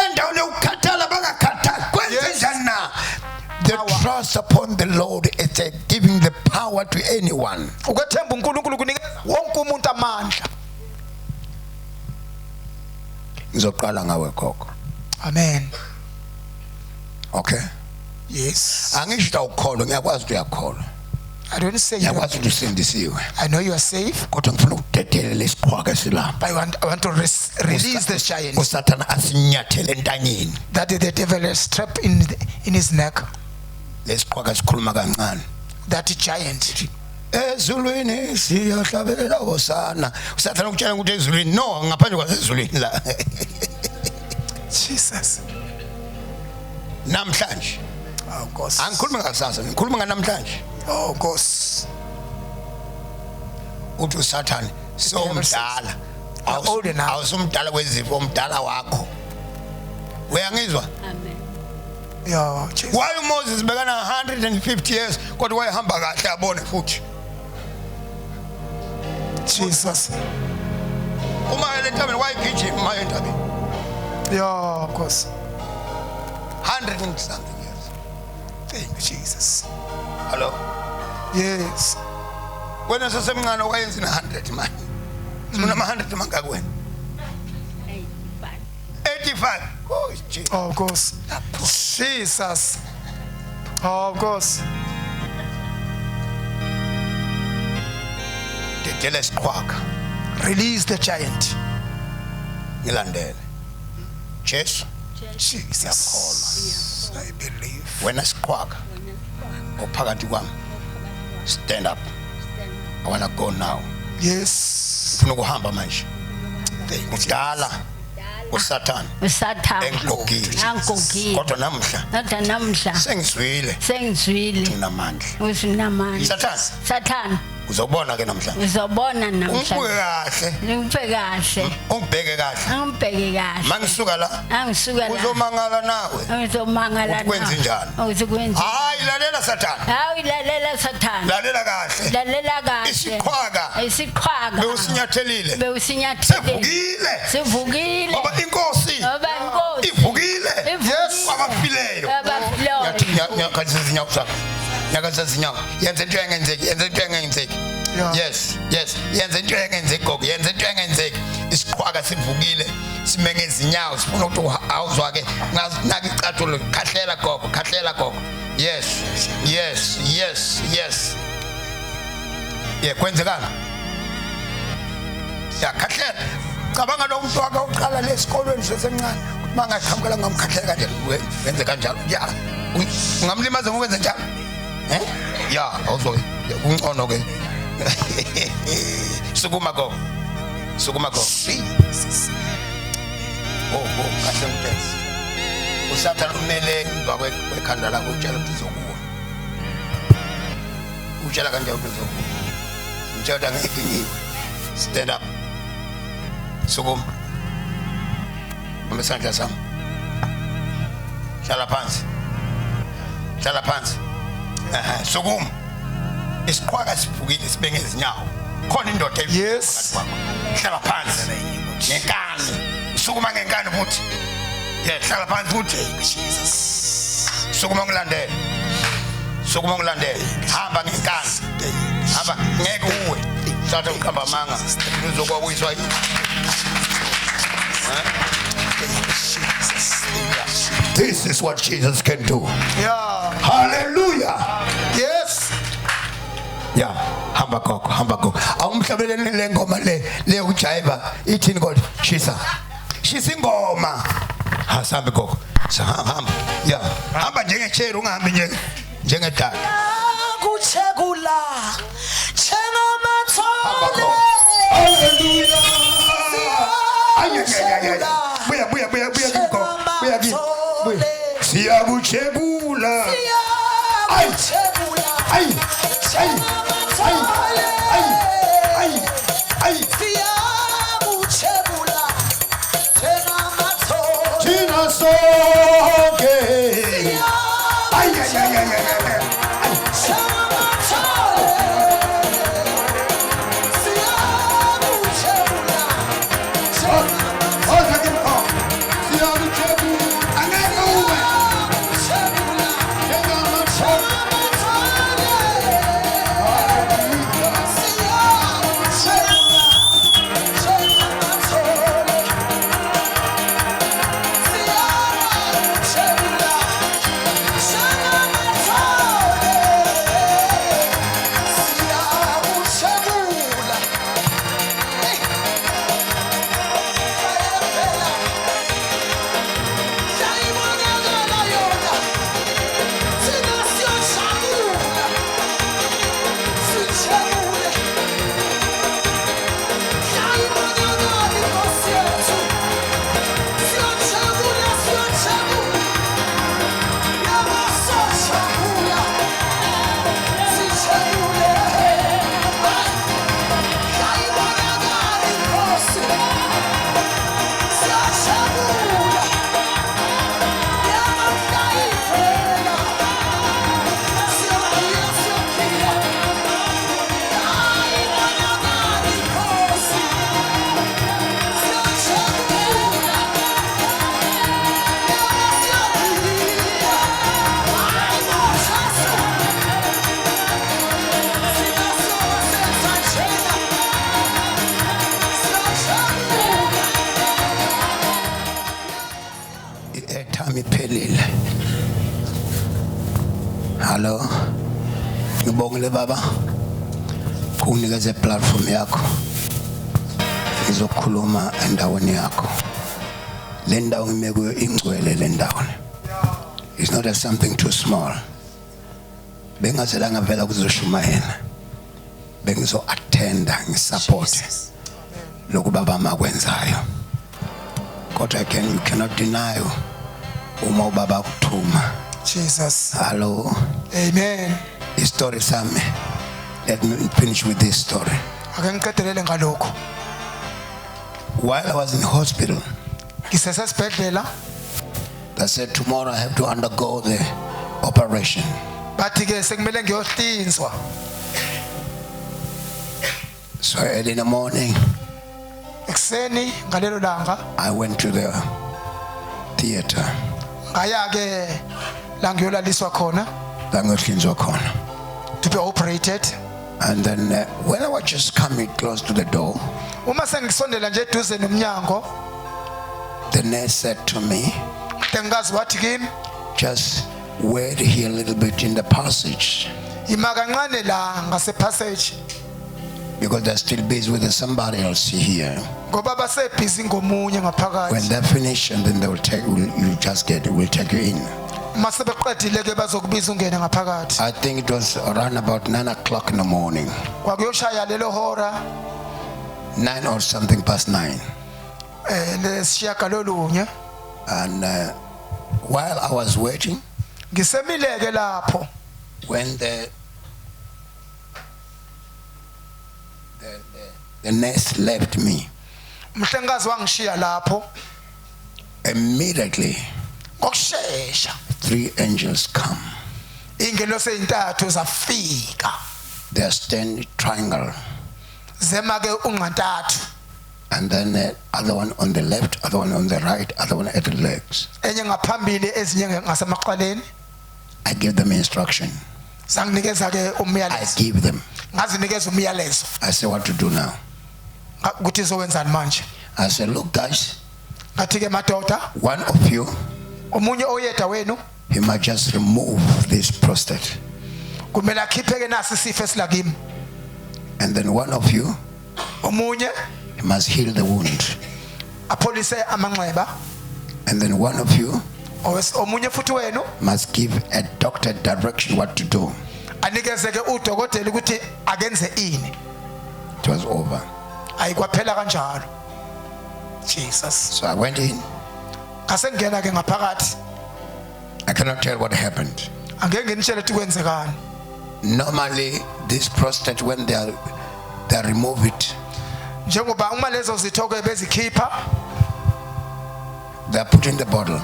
Speaker 1: endaweni yokukhathala bangakhathali kwenze
Speaker 2: Yes.
Speaker 1: njani na. The trust upon the Lord is giving the power to anyone.
Speaker 2: Ukwethemba uNkulunkulu kunikeza wonke umuntu amandla.
Speaker 1: Ngizoqala ngawe gogo.
Speaker 2: Amen.
Speaker 1: Okay.
Speaker 2: Yes.
Speaker 1: Angisho ukukholwa ngiyakwazi ukuthi uyakholwa.
Speaker 2: I don't say you.
Speaker 1: Ngiyakwazi ukuthi usindisiwe.
Speaker 2: I know you are safe,
Speaker 1: Kodwa ngifuna ukudedela lesiqhwaga esilapha.
Speaker 2: but I want to release the giant
Speaker 1: uSathana asinyathele entanyeni.
Speaker 2: that the devil has trapped in his neck.
Speaker 1: Lesiqhwaga sikhuluma kancane.
Speaker 2: That giant.
Speaker 1: Ezulwini siyahlabelela hosana. uSathana ukutshela ukuthi ezulwini no ngaphandle kwasezulwini la.
Speaker 2: Jesus.
Speaker 1: Namhlanje
Speaker 2: Oh God.
Speaker 1: angikhulumi ngakusasa ngikhuluma nganamhlanje.
Speaker 2: Oh God.
Speaker 1: Uthi uSathana somdala.
Speaker 2: You're old enough.
Speaker 1: Awusumdala kwezifo umdala wakho. Uyangizwa?
Speaker 4: Amen.
Speaker 2: Yeah, Jesus.
Speaker 1: Why Moses bekana 150 years kodwa wayehamba kahle abone futhi.
Speaker 2: Jesus.
Speaker 1: Uma elentabeni wayegijima uma entabeni.
Speaker 2: Yeah, of course.
Speaker 1: 100 and something years.
Speaker 2: Thank you, Jesus.
Speaker 1: Hello.
Speaker 2: Yes.
Speaker 1: Wena sesemncane wayenza 100 man. Sinama 100 mangaka wena? 85. Oh Jesus.
Speaker 2: Oh, of course. Jesus. Oh, of course.
Speaker 1: Dedele siqhwaga.
Speaker 2: Release the giant.
Speaker 1: Ngilandele. Jesu
Speaker 2: Jesus. I believe.
Speaker 1: wena siqhwaga ophakathi kwami. Stand up. I want to go now.
Speaker 2: Yes.
Speaker 1: Ufuna ukuhamba manje. Udala uSathane
Speaker 4: uSathane
Speaker 1: engigogile.
Speaker 4: angigogile
Speaker 1: Kodwa namhla sengizwile unamandla.
Speaker 4: usinamandla
Speaker 1: Sathane uzobona ke namhla.
Speaker 4: uzobona namhla
Speaker 1: Ungibheke kahle. Ungibheke kahle. Mangisuka la. Uzomangala nawe.
Speaker 4: uzomangala
Speaker 1: Ukwenza njani?
Speaker 4: uzokwenza
Speaker 1: Hayi lalela Sathane.
Speaker 4: lalela Sathane
Speaker 1: Lalela kahle.
Speaker 4: lalela kahle isiqhwaga
Speaker 1: bewusinyathelile.
Speaker 4: bewusinyathelile
Speaker 1: Sivukile.
Speaker 4: ngoba
Speaker 1: Inkosi
Speaker 4: ngoba inkosi
Speaker 1: ivukile. ivukile
Speaker 2: Yes.
Speaker 1: kwabafileyo
Speaker 4: Abafileyo.
Speaker 1: nyakazisa izinyawo zakho nyakazisa izinyawo yenza into engenzeki yenza into engenzeki
Speaker 2: Yeah.
Speaker 1: yes yenza into engenzeki gogo yenza into engenzeki isiqhwaka sivukile simenge izinyawo sifuna ukuthi awuzwake naka icathulo khahlela gogo yes kwenzekana khahlela cabanga lo muntu wakhe uqala lesikolweni sesencane mangaqhamukela ngamkhahlela kanje wenze kanjalo ya ungamlimaza ngokwenza njalo ya awuzoyi ungcono ke sukuma gogo kahle mtesi usathana umele emva kwekhanda lakho utshela ukuthi uzokuwa utshela kanjalo ukuthi uzokuwa utshela ngeke ngiwe stand up sukuma amesandla sami hlala phansi sukuma isiqhwaka sivukile sibenge izinyawo khona indoda
Speaker 2: Yes.
Speaker 1: hlala phansi ngenkani sukuma ngenkani futhi hlala phansi futhi sukuma ngilandele hamba ngenkani hamba ngeke uwe thatha uqamba manga uzokwabuyiswa This is what Jesus can do.
Speaker 2: Yeah.
Speaker 1: Hallelujah.
Speaker 2: Yes.
Speaker 1: Yeah, hamba gogo. Awumhlabelele le ngoma le ujayiva ithini kodwa shisa ingoma. Hasambe gogo. Hamba. Yeah. Hamba njengechela ungahambi njengedala.
Speaker 3: Kuchekula
Speaker 1: Hamba
Speaker 3: chengamathole.
Speaker 1: gogo. Hallelujah. Buya. Siyakuchekula. China soke. Iphelile. Hello. Ngibongile baba. Kunginikeze platform yakho. Ngizokhuluma endaweni yakho. Le ndawo ngimekuyo ingcwele le ndawo. It's not a something too small. Bengazela ngavela kuzoshumayela. Bengizo attenda ngisupport. Lokhu baba makwenzayo. Kodwa you cannot deny uma ubaba kuthuma.
Speaker 2: Jesus.
Speaker 1: Hello.
Speaker 2: Amen.
Speaker 1: The story sami. Let me finish with this story.
Speaker 2: Ake ngiqedelele ngalokho.
Speaker 1: While I was in hospital,
Speaker 2: Ngisesibhedlela
Speaker 1: they said tomorrow I have to undergo the operation.
Speaker 2: bathi ke sekumele ngiyohlinzwa.
Speaker 1: So early in the morning,
Speaker 2: Ekseni ngalelo langa
Speaker 1: I went to the theater.
Speaker 2: ngaya ke la ngiyolaliswa khona
Speaker 1: Langohlinzwa khona.
Speaker 2: to be operated.
Speaker 1: And then when I was just coming close to the door,
Speaker 2: Uma sengisondela nje eduze nomnyango
Speaker 1: the nurse said to me,
Speaker 2: dengazi wathi kimi
Speaker 1: just wait here a little bit in the passage,
Speaker 2: ima kancane la ngase passage
Speaker 1: because they're still busy with somebody else here.
Speaker 2: ngoba basebhizi ngomunye
Speaker 1: When
Speaker 2: ngaphakathi.
Speaker 1: they're finished, and then we'll take you in.
Speaker 2: Mase beqedile ke bazokubiza ungene ngaphakathi.
Speaker 1: I think it was around about 9 o'clock in the morning,
Speaker 2: Kwakuyoshaya lelo hora
Speaker 1: 9 or something past 9.
Speaker 2: lesishiyagalolunye
Speaker 1: And while I was waiting,
Speaker 2: ngisemile ke lapho
Speaker 1: when the nurse left me,
Speaker 2: umhlengazi wangishiya lapho
Speaker 1: immediately
Speaker 2: ngokusheshsha
Speaker 1: 3 angels come.
Speaker 2: ingelosi ezintathu zafika
Speaker 1: They stand triangle,
Speaker 2: zema ke unqantathu
Speaker 1: and then the other one on the left, other one on the right, other one at the legs.
Speaker 2: enye ngaphambili ezinye ngasemaqaleni.
Speaker 1: I give them instruction.
Speaker 2: Sanginikeza ke
Speaker 1: I
Speaker 2: umyalezo
Speaker 1: give them.
Speaker 2: ngazinikeza umyalezo
Speaker 1: I say what to do now.
Speaker 2: ukuthi izowenzani manje.
Speaker 1: I say, look guys,
Speaker 2: Ngathi ke madoda
Speaker 1: one of you,
Speaker 2: omunye oyedwa wenu
Speaker 1: he might just remove this prostate.
Speaker 2: kumele akhiphe ke nasi isifo esilakimi.
Speaker 1: And then one of you,
Speaker 2: Omunye
Speaker 1: he must heal the wound.
Speaker 2: apholise amanxeba.
Speaker 1: And then one of you
Speaker 2: Omunye futhi wenu
Speaker 1: must give a doctor direction what to do.
Speaker 2: anikeze ke udokotela ukuthi akenze ini.
Speaker 1: It was over.
Speaker 2: Ayikwaphela kanjalo. Jesus.
Speaker 1: So I went in.
Speaker 2: Ngasengena ke ngaphakathi.
Speaker 1: I cannot tell what happened.
Speaker 2: Angeke nginitshele ukuthi kwenzekani.
Speaker 1: Normally, this prostate, when they remove it,
Speaker 2: Njengoba uma lezo zithoko bezikhipha
Speaker 1: they are put in the bottle.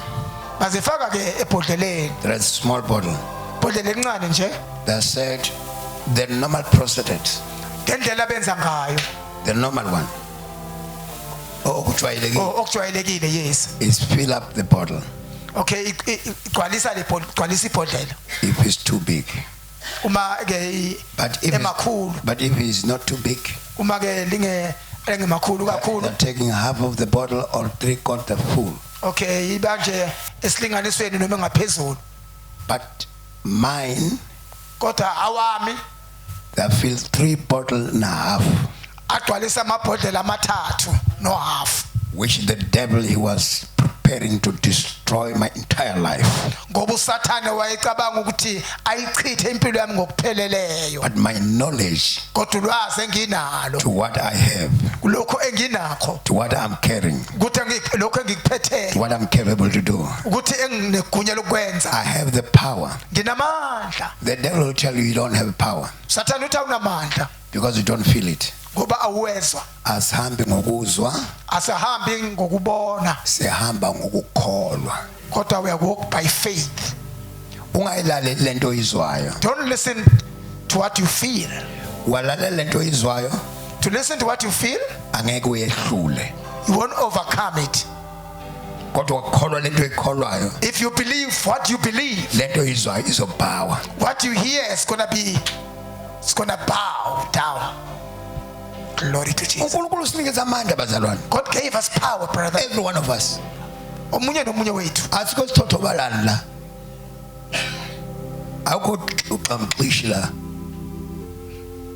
Speaker 2: bazifaka ke ebhodleleni.
Speaker 1: There is a small bottle.
Speaker 2: Ibhodlela encane nje
Speaker 1: They said the normal prostate,
Speaker 2: ngendlela benza ngayo.
Speaker 1: the normal one,
Speaker 2: Okujwayelekile yes.
Speaker 1: is fill up the bottle
Speaker 2: Okay igcwalisa ibhodlela.
Speaker 1: if it's too big.
Speaker 2: Uma ke
Speaker 1: But if it's not too big,
Speaker 2: uma ke lingemakhulu kakhulu.
Speaker 1: they're taking half of the bottle or 3/4 full.
Speaker 2: Okay iba nje esilinganisweni noma ngaphezulu.
Speaker 1: But mine,
Speaker 2: Kodwa awami
Speaker 1: they fill 3 bottles and a half,
Speaker 2: agcwalisa amabhodlela amathathu no half.
Speaker 1: which the devil, he was preparing to destroy my entire life.
Speaker 2: Ngoba usathane wayecabanga ukuthi ayichithe impilo yami ngokupheleleyo.
Speaker 1: But my knowledge
Speaker 2: Kodwa ulwazi enginalo
Speaker 1: to what I have,
Speaker 2: kulokho enginakho
Speaker 1: to what I'm carrying,
Speaker 2: ukuthi lokho engikuphethe
Speaker 1: to what I'm capable to do,
Speaker 2: ukuthi enginegunya lokwenza
Speaker 1: I have the power.
Speaker 2: nginamandla.
Speaker 1: The devil will tell you you don't have power
Speaker 2: Sathane uthi awunamandla
Speaker 1: because you don't feel it.
Speaker 2: ngoba awuwezwa.
Speaker 1: Asihambi ngokuzwa,
Speaker 2: Asahambi ngokubona
Speaker 1: sihamba ngokukholwa.
Speaker 2: kodwa we walk by faith.
Speaker 1: Ungayilaleli lento izwayo.
Speaker 2: Don't listen to what you feel.
Speaker 1: Walalela lento izwayo,
Speaker 2: To listen to what you feel,
Speaker 1: angeke uyehlule.
Speaker 2: you won't overcome it.
Speaker 1: Kodwa ukholwa lento ekholwayo,
Speaker 2: If you believe what you believe,
Speaker 1: lento izwayo izobhawa.
Speaker 2: what you hear is gonna bow down. Glory to Jesus.
Speaker 1: uNkulunkulu usinikeza amandla bazalwane.
Speaker 2: God gave us power, brother.
Speaker 1: Every one of us.
Speaker 2: Omunye nomunye wethu.
Speaker 1: Asikho sithothobalani la. Akho uxamxishi la.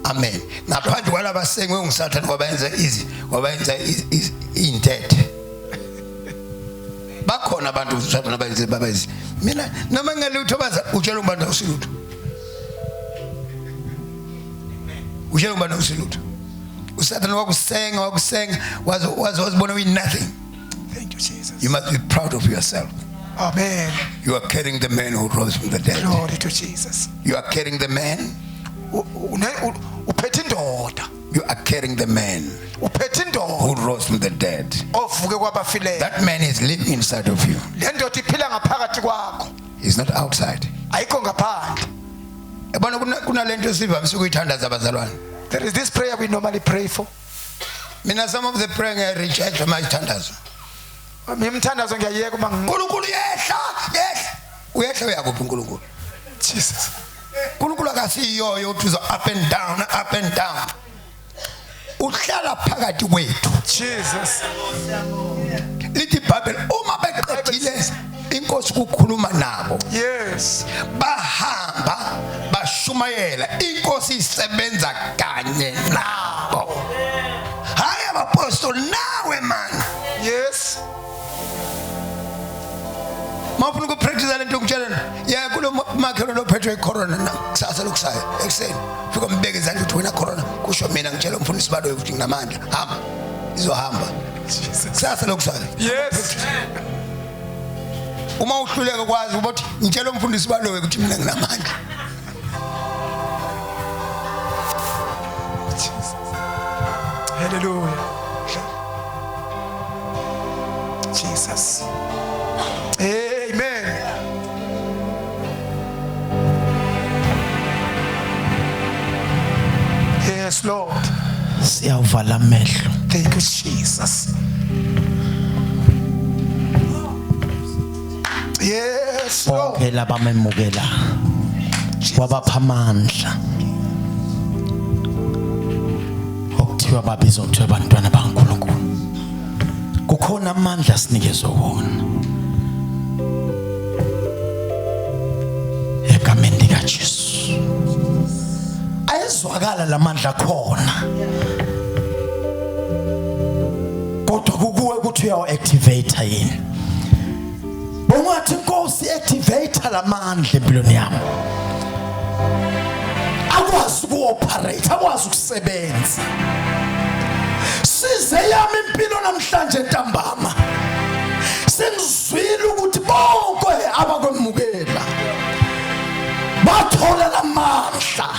Speaker 1: Amen. Ngaphandle kwalaba sengwe ungisathana kwabayenza intethe. Bakhona abantu usathana bayenze babayizi. Mina noma ngelutho baza utshela umbanda usilutho. Utshela umbanda usilutho. Usathana wakusenga wazibona with nothing.
Speaker 2: Thank you, Jesus.
Speaker 1: You must be proud of yourself.
Speaker 2: Amen.
Speaker 1: You are carrying the man who rose from the dead.
Speaker 2: Glory to Jesus.
Speaker 1: You are carrying the man.
Speaker 2: Uphethe indoda.
Speaker 1: You are carrying the man
Speaker 2: Uphethe indoda
Speaker 1: who rose from the dead.
Speaker 2: ovuke kwabafileyo.
Speaker 1: That man is living inside of you.
Speaker 2: Le ndoda iphila ngaphakathi kwakho.
Speaker 1: He's not outside.
Speaker 2: Ayikho ngaphandle.
Speaker 1: Yabona kunalento esivamise ukuyithandaza abazalwane.
Speaker 2: There is this prayer we normally pray for.
Speaker 1: Mina some of the prayer I reject from my thandazo.
Speaker 2: Imthandazo ngiyayeka uma
Speaker 1: uNkulunkulu yehla uyehla uyakuphi uNkulunkulu
Speaker 2: Jesus.
Speaker 1: uNkulunkulu akasiyoyo uthi up and down uhlala phakathi kwethu
Speaker 2: Jesus.
Speaker 1: lithi iBhayibheli uma beqedile inkosi ukukhuluma nabo
Speaker 2: Yes.
Speaker 1: bahamba bashumayela inkosi isebenza kanye nabo hayi abapostoli nawe man
Speaker 2: Yes.
Speaker 1: mafuna ukupractice lento ngitshelana ya kulo makhelelo lophethwe icorona na kusasa lokusayo ekseni fika umbeke izandla uthi wena corona kusho mina ngitshela umfundisi Baloyi ukuthi nginamandla hamba izohamba kusasa lokusayo
Speaker 2: Yes.
Speaker 1: uma uhluleka kwazi ukuthi ngitshela umfundisi Baloyi ukuthi mina nginamandla
Speaker 2: Hallelujah. Jesus. Amen. Yes, Lord.
Speaker 3: Siyawuvala amehlo.
Speaker 2: Thank you, Jesus. Yes, Lord.
Speaker 3: Bonke labamemukela. Wabapha amandla. Okuthiwa babizwa ukuthi abantwana baNkulunkulu. Kukhona amandla sinikezwe wona. Egameni likaJesu. Ayezwakala lamandla khona. Kodwa kukuwe ukuthi uyaw-activate yini. Bongathi inkosi activate lamandla empilweni yami. Akwazi ukuoperate, akwazi ukusebenza. Size yami impilo namhlanje ntambama. Sengizwile ukuthi bonke abakwemukela bathola lamandla.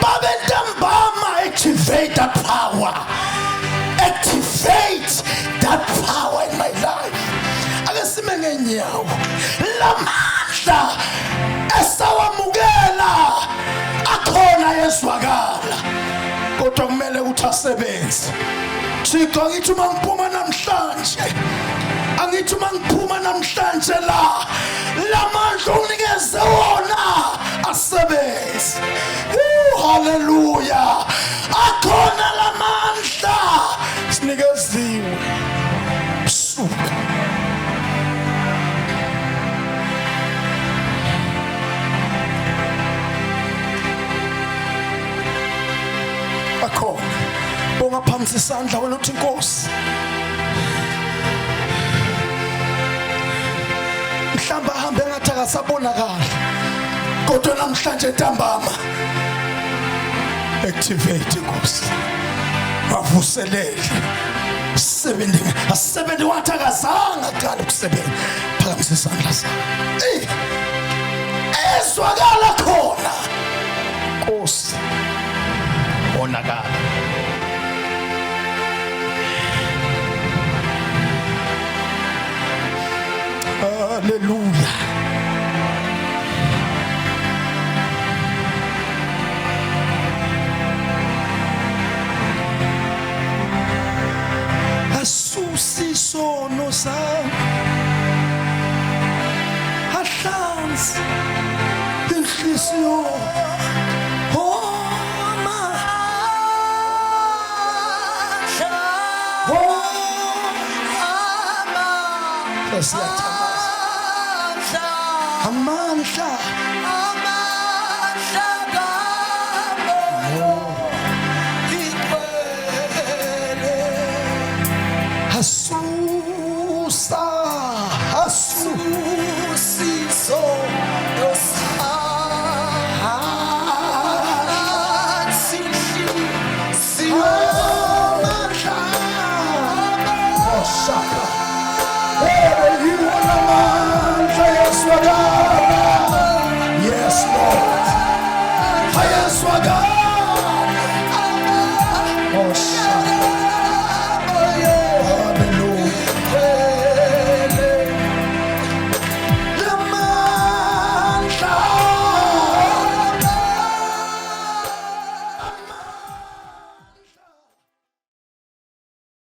Speaker 3: Babe ntambama activate that power. Activate that power in my life. Akasime ngenyawo. Lamandla esawamukela akhona yezwakala. Kodwa kumele ukuthi asebenze. Thixo ngithi uma ngiphuma namhlanje. Angithi uma ngiphuma namhlanje lamandla unikeze wona asebenze. Hallelujah. Akhona lamandla sinikeziwe. Suka. Akhona. Bonga phansi isandla wena uthi Nkosi. Mhlamba hambe ngathi akasabonakala. Kodwa namhlanje ntambama. Activate Nkosi. Avuselele. Asebenze wathi akazange aqala ukusebenza. Phakamisa isandla sakhe. Ezwakala khona. Nkosi. Bonakala. Hallelujah. Asusi sono sami. Ahlanzi inhliziyo. Amandla